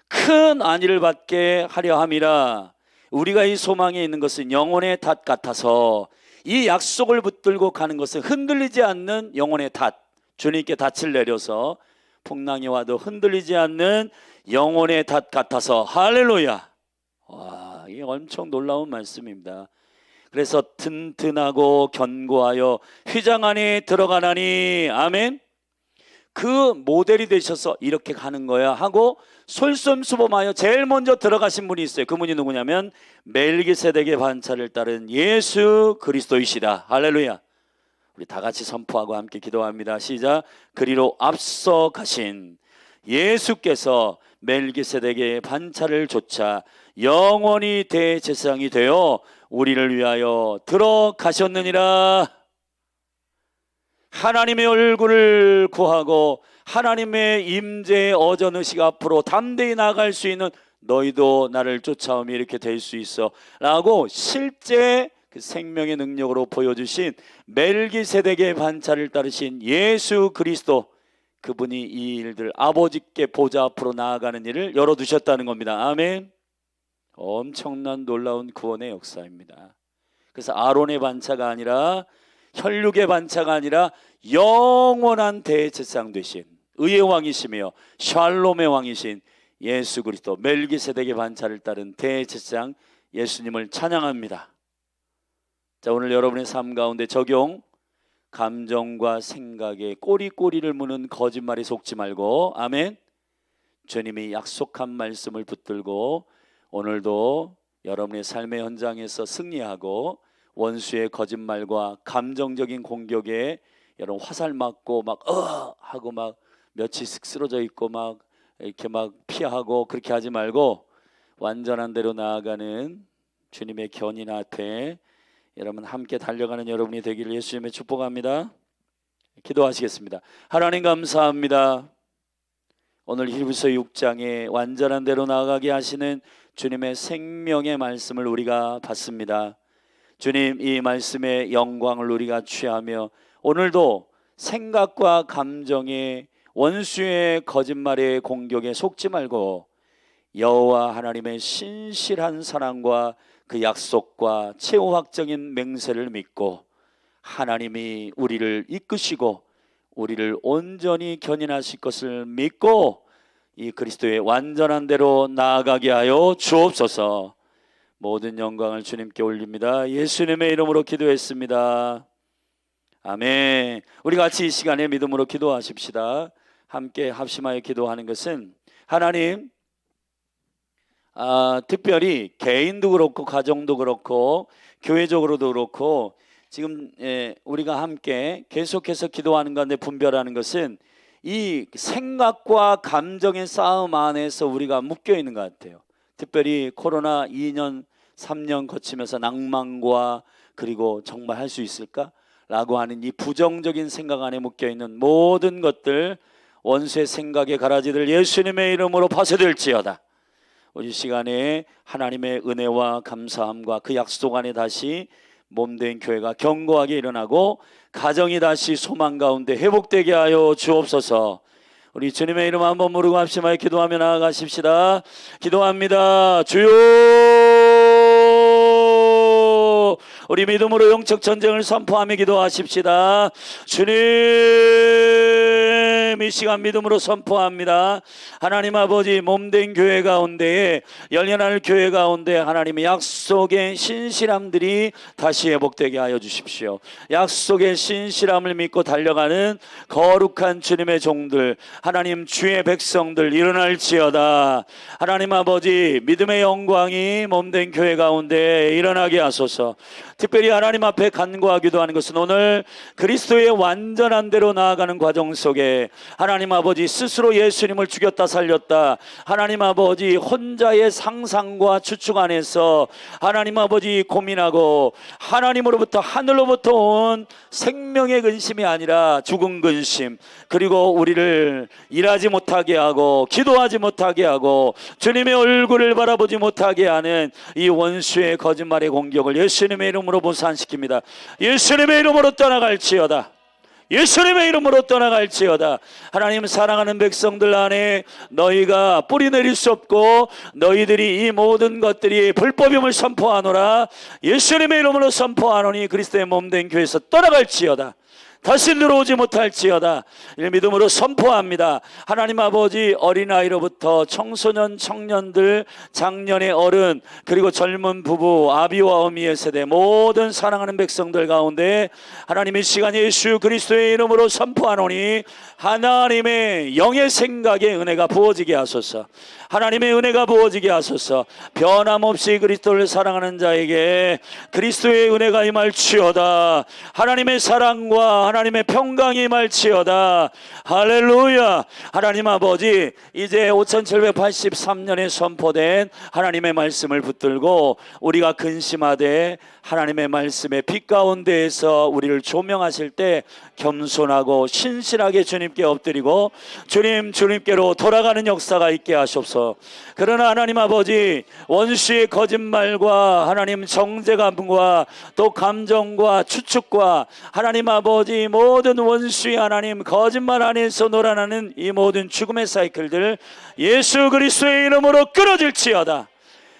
큰 안위를 받게 하려 함이라. 우리가 이 소망에 있는 것은 영혼의 닷 같아서 이 약속을 붙들고 가는 것은 흔들리지 않는 영혼의 닷, 주님께 닻을 내려서 풍랑이 와도 흔들리지 않는 영혼의 닷 같아서. 할렐루야. 와, 이게 엄청 놀라운 말씀입니다. 그래서 튼튼하고 견고하여 휘장 안에 들어가나니, 아멘. 그 모델이 되셔서 이렇게 가는 거야 하고 솔선수범하여 제일 먼저 들어가신 분이 있어요. 그 분이 누구냐면 멜기세덱의 반차를 따른 예수 그리스도이시다. 할렐루야. 우리 다 같이 선포하고 함께 기도합니다. 시작. 그리로 앞서 가신 예수께서 멜기세덱의 반차를 좇아 영원히 대제사장이 되어 우리를 위하여 들어가셨느니라. 하나님의 얼굴을 구하고 하나님의 임재의 어전의식 앞으로 담대히 나아갈 수 있는 너희도 나를 쫓아오면 이렇게 될 수 있어 라고 실제 그 생명의 능력으로 보여주신 멜기세덱의 반차를 따르신 예수 그리스도, 그분이 이 일들 아버지께 보좌 앞으로 나아가는 일을 열어두셨다는 겁니다. 아멘. 엄청난 놀라운 구원의 역사입니다. 그래서 아론의 반차가 아니라, 혈육의 반차가 아니라 영원한 대제사장 되신 의의 왕이시며 샬롬의 왕이신 예수 그리스도, 멜기세덱의 반차를 따른 대제사장 예수님을 찬양합니다. 자, 오늘 여러분의 삶 가운데 적용, 감정과 생각에 꼬리꼬리를 무는 거짓말에 속지 말고, 아멘, 주님이 약속한 말씀을 붙들고 오늘도 여러분의 삶의 현장에서 승리하고 원수의 거짓말과 감정적인 공격에 여러분 화살 맞고 막 하고 막 며칠씩 쓰러져 있고 막 이렇게 막 피하고 그렇게 하지 말고 완전한 대로 나아가는 주님의 견인 앞에 여러분 함께 달려가는 여러분이 되기를 예수님의 축복합니다. 기도하시겠습니다. 하나님 감사합니다. 오늘 히브리서 6장에 완전한 대로 나아가게 하시는 주님의 생명의 말씀을 우리가 받습니다. 주님, 이 말씀의 영광을 우리가 취하며 오늘도 생각과 감정에 원수의 거짓말의 공격에 속지 말고 여호와 하나님의 신실한 사랑과 그 약속과 최후확정인 맹세를 믿고 하나님이 우리를 이끄시고 우리를 온전히 견인하실 것을 믿고 이 그리스도의 완전한 대로 나아가게 하여 주옵소서. 모든 영광을 주님께 올립니다. 예수님의 이름으로 기도했습니다. 아멘. 우리 같이 이 시간에 믿음으로 기도하십시다. 함께 합심하여 기도하는 것은 하나님, 특별히 개인도 그렇고 가정도 그렇고 교회적으로도 그렇고 지금 우리가 함께 계속해서 기도하는 가운데 분별하는 것은 이 생각과 감정의 싸움 안에서 우리가 묶여 있는 것 같아요. 특별히 코로나 2년 3년 거치면서 낭만과 그리고 정말 할 수 있을까? 라고 하는 이 부정적인 생각 안에 묶여 있는 모든 것들, 원수의 생각의 가라지들 예수님의 이름으로 파쇄될지어다. 우리 시간에 하나님의 은혜와 감사함과 그 약속 안에 다시 몸된 교회가 견고하게 일어나고 가정이 다시 소망 가운데 회복되게 하여 주옵소서. 우리 주님의 이름 한번 부르고 합심하여 기도하며 나아가십시다. 기도합니다. 주여, 우리 믿음으로 영적 전쟁을 선포하며 기도하십시다. 주님, 이 시간 믿음으로 선포합니다. 하나님 아버지, 몸된 교회 가운데에 열려날 교회 가운데 하나님의 약속의 신실함들이 다시 회복되게 하여 주십시오. 약속의 신실함을 믿고 달려가는 거룩한 주님의 종들, 하나님 주의 백성들 일어날지어다. 하나님 아버지, 믿음의 영광이 몸된 교회 가운데 일어나게 하소서. 특별히 하나님 앞에 간구하기도 하는 것은 오늘 그리스도의 완전한 대로 나아가는 과정 속에 하나님 아버지 스스로 예수님을 죽였다 살렸다, 하나님 아버지 혼자의 상상과 추측 안에서 하나님 아버지 고민하고 하나님으로부터 하늘로부터 온 생명의 근심이 아니라 죽은 근심, 그리고 우리를 일하지 못하게 하고 기도하지 못하게 하고 주님의 얼굴을 바라보지 못하게 하는 이 원수의 거짓말의 공격을 예수님의 이름으로 보산시킵니다. 예수님의 이름으로 떠나갈지어다. 예수님의 이름으로 떠나갈지어다. 하나님 사랑하는 백성들 안에 너희가 뿌리 내릴 수 없고 너희들이 이 모든 것들이 불법임을 선포하노라. 예수님의 이름으로 선포하노니 그리스도의 몸된 교회에서 떠나갈지어다. 다시 들어오지 못할지어다. 이 믿음으로 선포합니다. 하나님 아버지, 어린아이로부터 청소년, 청년들, 장년의 어른, 그리고 젊은 부부, 아비와 어미의 세대, 모든 사랑하는 백성들 가운데 하나님의 시간 예수 그리스도의 이름으로 선포하노니 하나님의 영의 생각에 은혜가 부어지게 하소서. 하나님의 은혜가 부어지게 하소서. 변함없이 그리스도를 사랑하는 자에게 그리스도의 은혜가 임할지어다. 하나님의 사랑과 하나님의 평강이 임할지어다. 할렐루야. 하나님 아버지, 이제 5783년에 선포된 하나님의 말씀을 붙들고 우리가 근심하되 하나님의 말씀의 빛 가운데에서 우리를 조명하실 때 겸손하고 신실하게 주님께 엎드리고 주님께로 돌아가는 역사가 있게 하시옵소서. 그러나 하나님 아버지, 원수의 거짓말과 하나님 정죄감과 또 감정과 추측과 하나님 아버지 모든 원수의 하나님 거짓말 안에서 놀아나는 이 모든 죽음의 사이클들 예수 그리스도의 이름으로 끊어질지어다.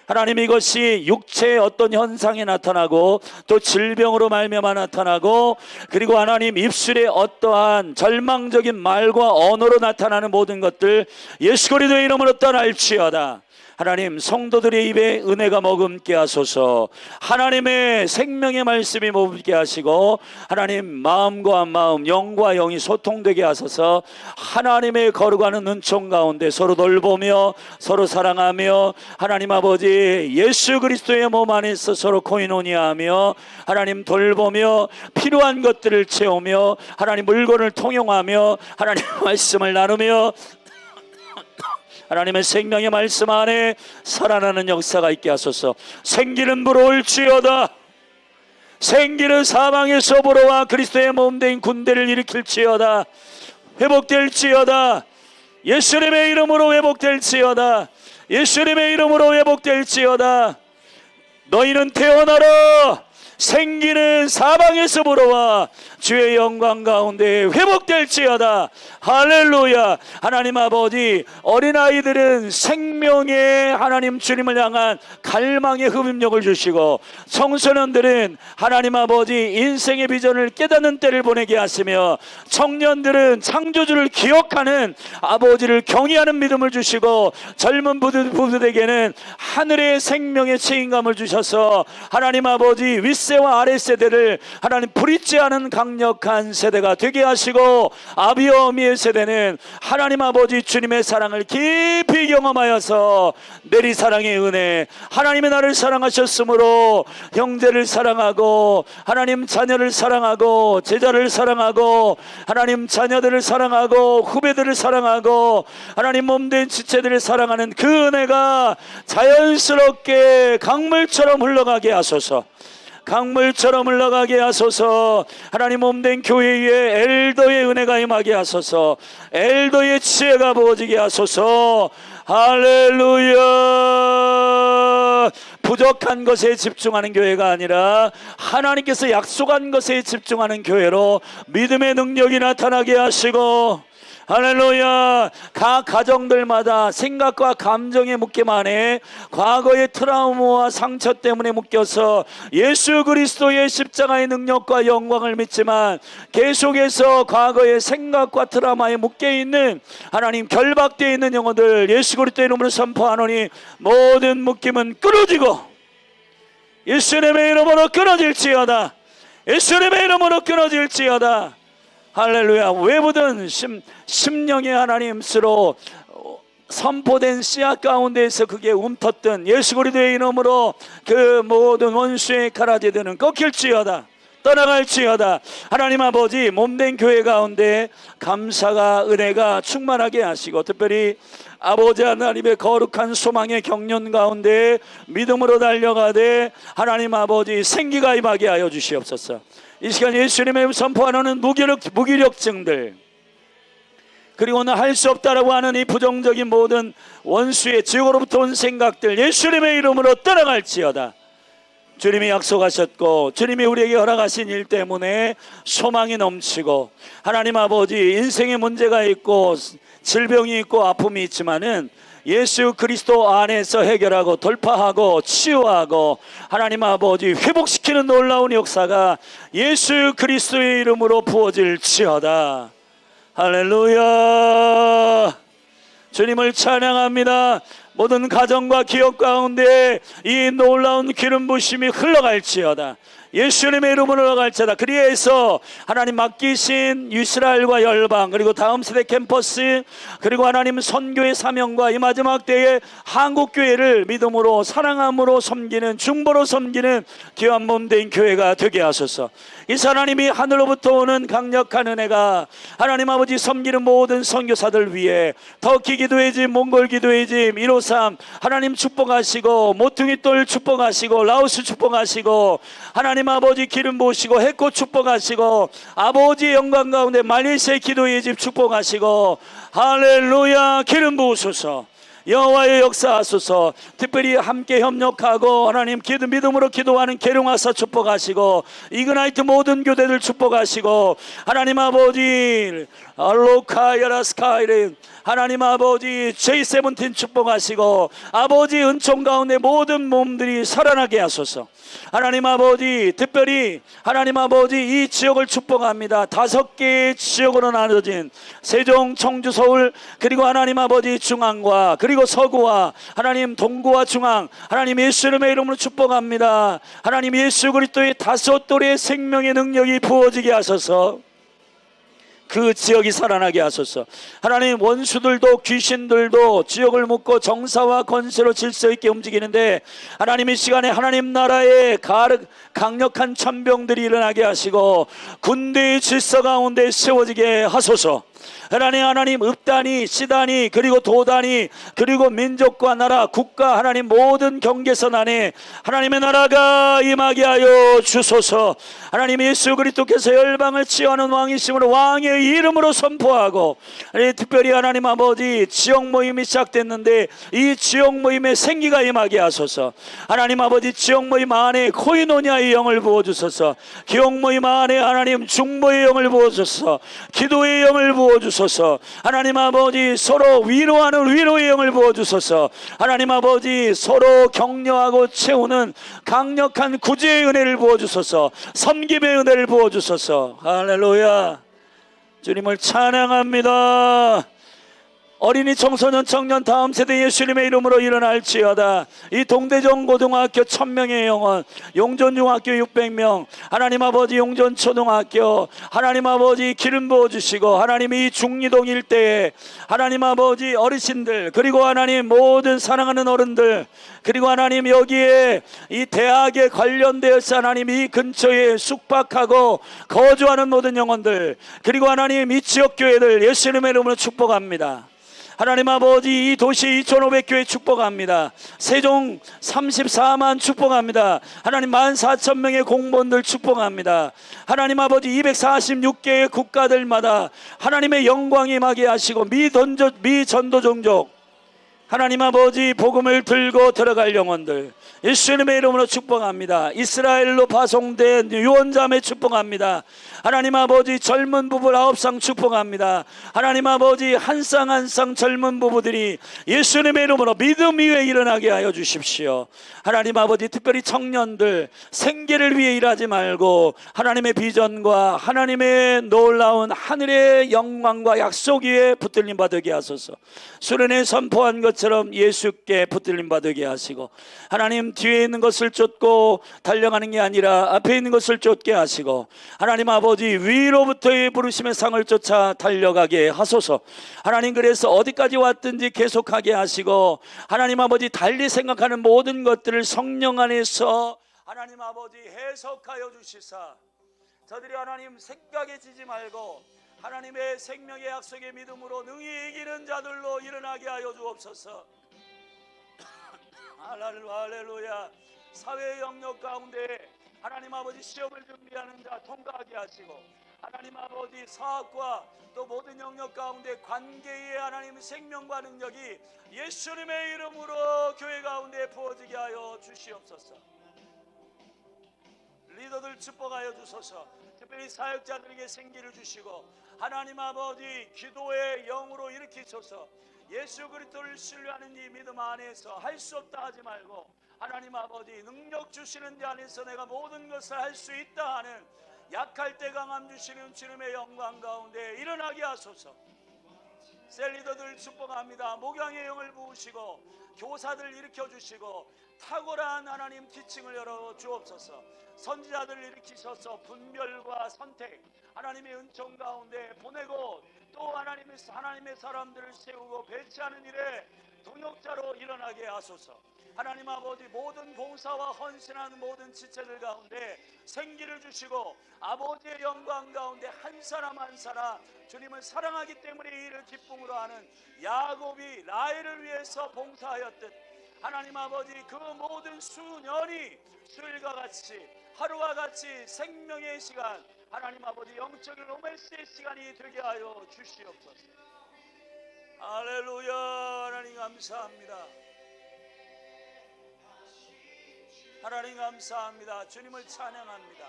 하나님, 이것이 육체의 어떤 현상이 나타나고 또 질병으로 말미암아 나타나고 그리고 하나님 입술에 어떠한 절망적인 말과 언어로 나타나는 모든 것들 예수 그리스도의 이름으로 떠날지어다. 하나님, 성도들의 입에 은혜가 머금게 하소서. 하나님의 생명의 말씀이 머금게 하시고 하나님 마음과 마음, 영과 영이 소통되게 하소서. 하나님의 거룩하는 은총 가운데 서로 돌보며 서로 사랑하며 하나님 아버지 예수 그리스도의 몸 안에서 서로 코이노니아하며 하나님 돌보며 필요한 것들을 채우며 하나님 물건을 통용하며 하나님 말씀을 나누며 하나님의 생명의 말씀 안에 살아나는 역사가 있게 하소서. 생기는 불어올지어다. 생기는 사방에서 불어와 그리스도의 몸된 군대를 일으킬지어다. 회복될지어다. 예수님의 이름으로 회복될지어다. 예수님의 이름으로 회복될지어다. 너희는 태어나라. 생기는 사방에서 불어와 주의 영광 가운데 회복될지어다. 할렐루야. 하나님 아버지, 어린아이들은 생명의 하나님 주님을 향한 갈망의 흡입력을 주시고, 청소년들은 하나님 아버지 인생의 비전을 깨닫는 때를 보내게 하시며, 청년들은 창조주를 기억하는 아버지를 경외하는 믿음을 주시고, 젊은 부부들에게는 하늘의 생명의 책임감을 주셔서 하나님 아버지 윗세와 아랫세대를 하나님 부딪지 않은 강력한 세대가 되게 하시고, 아비와 어미의 세대는 하나님 아버지 주님의 사랑을 깊이 경험하여서 내리사랑의 은혜, 하나님의 나를 사랑하셨으므로 형제를 사랑하고, 하나님 자녀를 사랑하고, 제자를 사랑하고, 하나님 자녀들을 사랑하고, 후배들을 사랑하고, 하나님 몸된 지체들을 사랑하는 그 은혜가 자연스럽게 강물처럼 흘러가게 하소서. 강물처럼 흘러가게 하소서. 하나님 몸된 교회 위에 엘더의 은혜가 임하게 하소서. 엘더의 지혜가 부어지게 하소서. 할렐루야. 부족한 것에 집중하는 교회가 아니라 하나님께서 약속한 것에 집중하는 교회로 믿음의 능력이 나타나게 하시고, 할렐루야. 각 가정들마다 생각과 감정에 묶기만 해 과거의 트라우마와 상처 때문에 묶여서 예수 그리스도의 십자가의 능력과 영광을 믿지만 계속해서 과거의 생각과 트라우마에 묶여있는 하나님 결박되어 있는 영혼들 예수 그리스도의 이름으로 선포하노니 모든 묶임은 끊어지고 예수님의 이름으로 끊어질지어다. 예수님의 이름으로 끊어질지어다. 할렐루야. 외부든 심령의 하나님스로 선포된 씨앗 가운데에서 그게 움텄던 예수 그리스도의 이름으로 그 모든 원수의 가라지들은 꺾일지어다. 떠나갈지어다. 하나님 아버지 몸된 교회 가운데 감사가 은혜가 충만하게 하시고, 특별히 아버지 하나님의 거룩한 소망의 경륜 가운데 믿음으로 달려가되 하나님 아버지 생기가 임하게 하여 주시옵소서. 이 시간 예수님의 선포하는 무기력증들, 그리고 오늘 할 수 없다라고 하는 이 부정적인 모든 원수의 지옥으로부터 온 생각들 예수님의 이름으로 떠나갈지어다. 주님이 약속하셨고 주님이 우리에게 허락하신 일 때문에 소망이 넘치고, 하나님 아버지 인생에 문제가 있고 질병이 있고 아픔이 있지만은 예수 그리스도 안에서 해결하고 돌파하고 치유하고 하나님 아버지 회복시키는 놀라운 역사가 예수 그리스도의 이름으로 부어질지어다. 할렐루야. 주님을 찬양합니다. 모든 가정과 기업 가운데 이 놀라운 기름 부심이 흘러갈지어다. 예수님의 이름으로 흘러갈지어다. 그리해서 하나님 맡기신 이스라엘과 열방, 그리고 다음 세대 캠퍼스, 그리고 하나님 선교의 사명과 이 마지막 때에 한국교회를 믿음으로 사랑함으로 섬기는, 중보로 섬기는 귀한 몸된 교회가 되게 하소서. 이 하나님이 하늘로부터 오는 강력한 은혜가 하나님 아버지 섬기는 모든 선교사들 위해 터키 기도의 집, 몽골 기도의 집, 153 하나님 축복하시고, 모퉁이 돌 축복하시고, 라오스 축복하시고, 하나님 아버지 기름 부으시고, 해코 축복하시고, 아버지의 영광 가운데 말레이시아 기도의 집 축복하시고, 할렐루야. 기름 부으소서. 여호와의 역사하소서. 특별히 함께 협력하고 하나님 믿음으로 기도하는 계룡아사 축복하시고, 이그나이트 모든 교대들 축복하시고, 하나님 아버지 알로카야라스카이레 하나님 아버지 J17 축복하시고, 아버지 은총 가운데 모든 몸들이 살아나게 하소서. 하나님 아버지 특별히 하나님 아버지 이 지역을 축복합니다. 5개의 지역으로 나눠진 세종, 청주, 서울, 그리고 하나님 아버지 중앙과 그리고 서구와 하나님 동구와 중앙, 하나님 예수님의 이름으로 축복합니다. 하나님 예수 그리스도의 5돌의 생명의 능력이 부어지게 하소서. 그 지역이 살아나게 하소서. 하나님 원수들도 귀신들도 지역을 묶고 정사와 권세로 질서 있게 움직이는데, 하나님 이 시간에 하나님 나라에 강력한 천병들이 일어나게 하시고 군대의 질서 가운데 세워지게 하소서. 하나님 읍단이 시단이 그리고 도단이 그리고 민족과 나라 국가 하나님 모든 경계선 안에 하나님의 나라가 임하게 하여 주소서. 하나님 예수 그리스도께서 열방을 치유하는 왕이심으로 왕의 이름으로 선포하고, 특별히 하나님 아버지 지역 모임이 시작됐는데 이 지역 모임에 생기가 임하게 하소서. 하나님 아버지 지역 모임 안에 코이노니아의 영을 부어주소서. 기억 모임 안에 하나님 중보의 영을 부어주소서. 기도의 영을 부어주소서. 하나님 아버지 서로 위로하는 위로의 영을 부어주소서. 하나님 아버지 서로 격려하고 채우는 강력한 구제의 은혜를 부어주소서. 섬김의 은혜를 부어주소서. 할렐루야. 주님을 찬양합니다. 어린이 청소년 청년 다음 세대 예수님의 이름으로 일어날지어다. 이 동대전 고등학교 1000명의 영혼, 용전중학교 600명, 하나님 아버지 용전초등학교 하나님 아버지 기름 부어주시고, 하나님 이 중리동 일대에 하나님 아버지 어르신들 그리고 하나님 모든 사랑하는 어른들 그리고 하나님 여기에 이 대학에 관련되어서 하나님 이 근처에 숙박하고 거주하는 모든 영혼들 그리고 하나님 이 지역교회들 예수님의 이름으로 축복합니다. 하나님 아버지 이 도시 2500교회 축복합니다. 세종 34만 축복합니다. 하나님 14,000명의 공무원들 축복합니다. 하나님 아버지 246개의 국가들마다 하나님의 영광이 임하게 하시고 미전도 종족 하나님 아버지 복음을 들고 들어갈 영혼들 예수님의 이름으로 축복합니다. 이스라엘로 파송된 유언자매 축복합니다. 하나님 아버지 젊은 부부 9쌍 축복합니다. 하나님 아버지 한 쌍 한 쌍 젊은 부부들이 예수님의 이름으로 믿음 위에 일어나게 하여 주십시오. 하나님 아버지 특별히 청년들 생계를 위해 일하지 말고 하나님의 비전과 하나님의 놀라운 하늘의 영광과 약속 위에 붙들림 받게 하소서. 수련회 선포한 것처럼 예수께 붙들림 받게 하시고, 하나님 뒤에 있는 것을 쫓고 달려가는 게 아니라 앞에 있는 것을 쫓게 하시고, 하나님 아버지 위로부터의 부르심의 상을 쫓아 달려가게 하소서. 하나님 그래서 어디까지 왔든지 계속하게 하시고, 하나님 아버지 달리 생각하는 모든 것들을 성령 안에서 하나님 아버지 해석하여 주시사 저들이 하나님 생각에 지지 말고 하나님의 생명의 약속의 믿음으로 능히 이기는 자들로 일어나게 하여 주옵소서. 할렐루야. 사회의 영역 가운데 하나님 아버지 시험을 준비하는 자 통과하게 하시고, 하나님 아버지 사학과 또 모든 영역 가운데 관계의 하나님 생명과 능력이 예수님의 이름으로 교회 가운데 부어지게 하여 주시옵소서. 리더들 축복하여 주소서. 특별히 사역자들에게 생기를 주시고, 하나님 아버지 기도의 영으로 일으키소서. 예수 그리스도를 신뢰하는 이 믿음 안에서 할 수 없다 하지 말고, 하나님 아버지 능력 주시는 데 안에서 내가 모든 것을 할 수 있다 하는 약할 때 강함 주시는 주님의 영광 가운데 일어나게 하소서. 셀리더들 축복합니다. 목양의 영을 부으시고 교사들 일으켜 주시고 탁월한 하나님 티칭을 열어 주옵소서. 선지자들을 일으키셔서 분별과 선택 하나님의 은총 가운데 보내고, 또 하나님의 사람들을 세우고 배치하는 일에 동역자로 일어나게 하소서. 하나님 아버지 모든 봉사와 헌신하는 모든 지체들 가운데 생기를 주시고, 아버지의 영광 가운데 한 사람 한 사람 주님을 사랑하기 때문에 이 일을 기쁨으로 하는 야곱이 라헬을 위해서 봉사하였듯, 하나님 아버지 그 모든 수년이 수일과 같이 하루와 같이 생명의 시간, 하나님 아버지 영적인 로맨스의 시간이 되게 하여 주시옵소서. 할렐루야. 하나님 감사합니다. 하나님 감사합니다. 주님을 찬양합니다.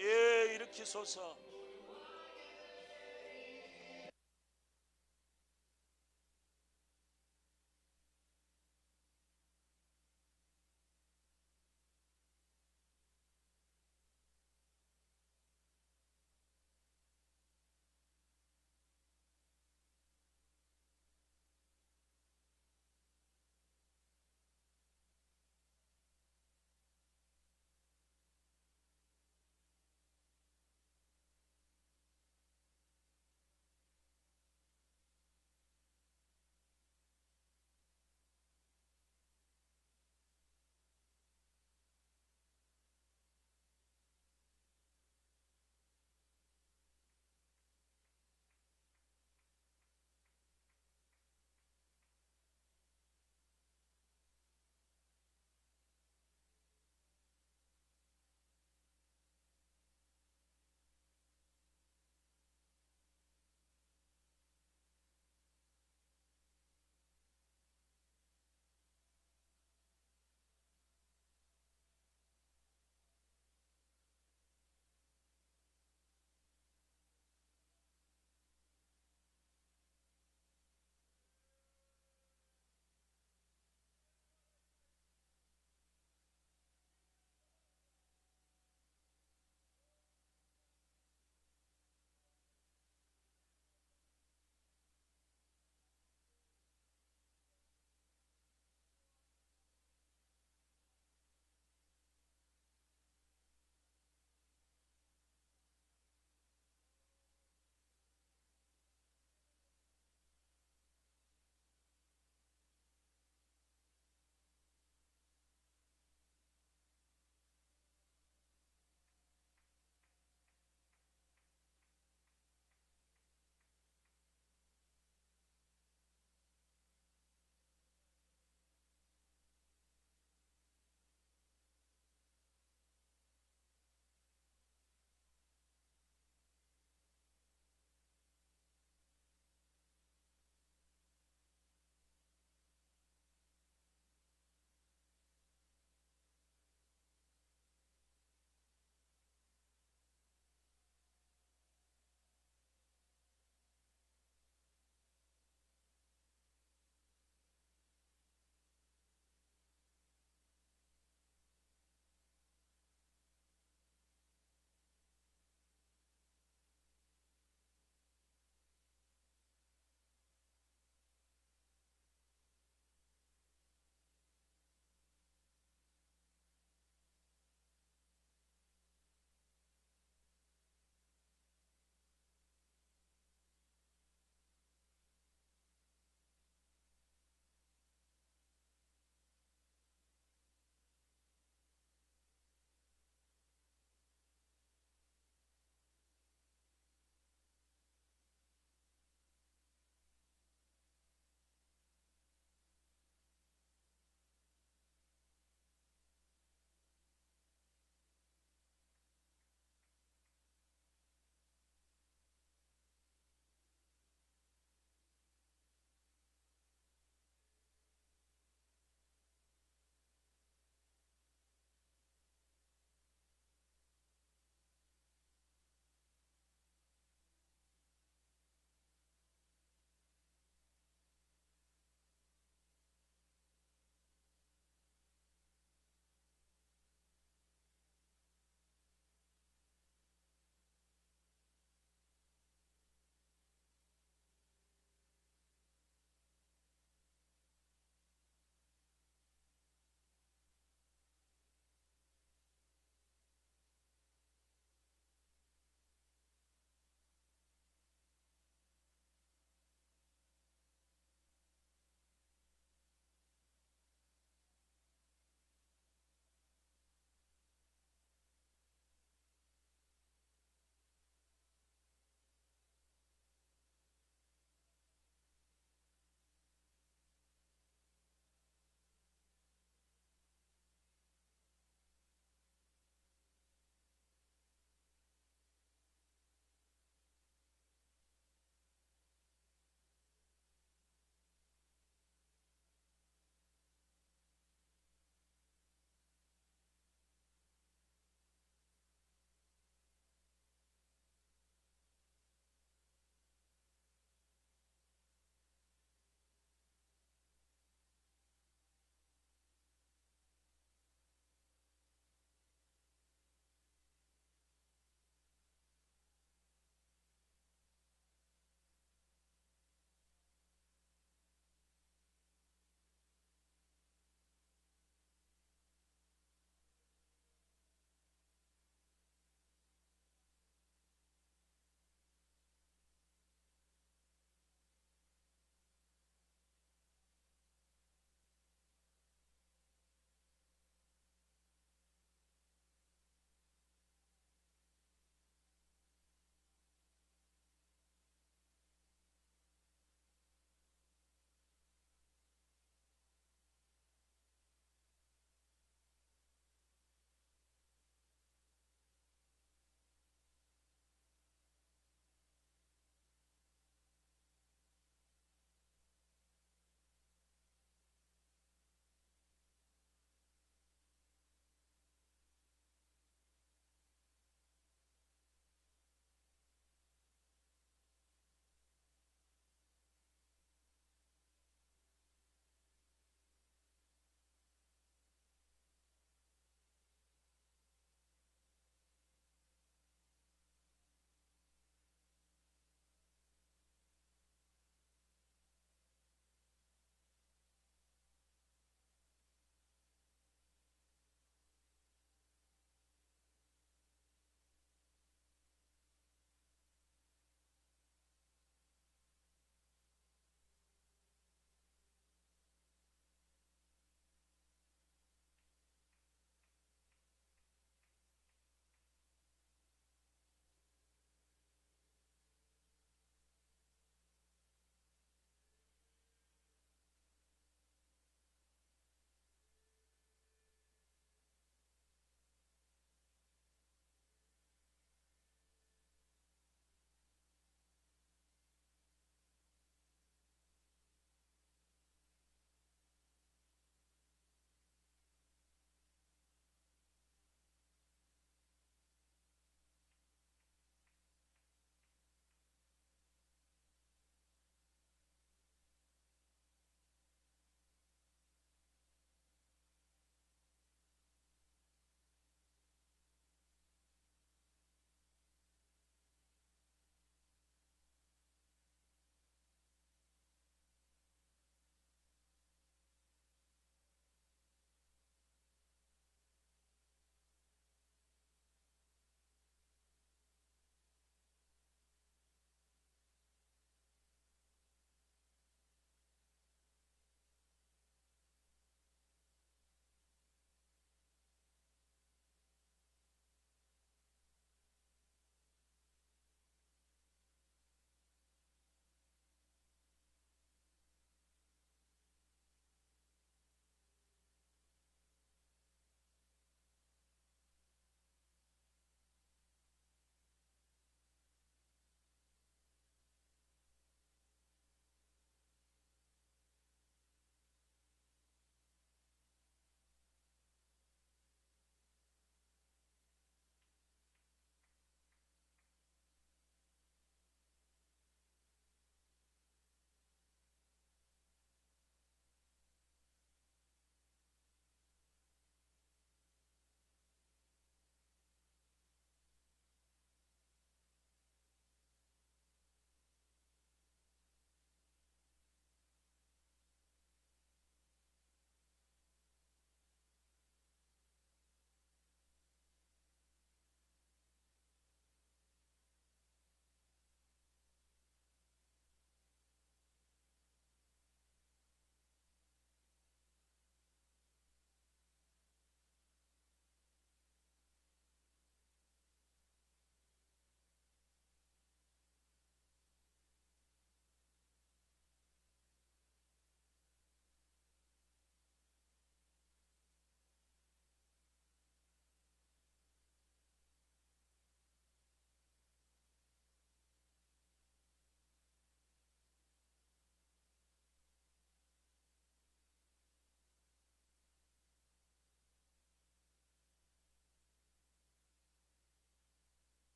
예, 일으키소서.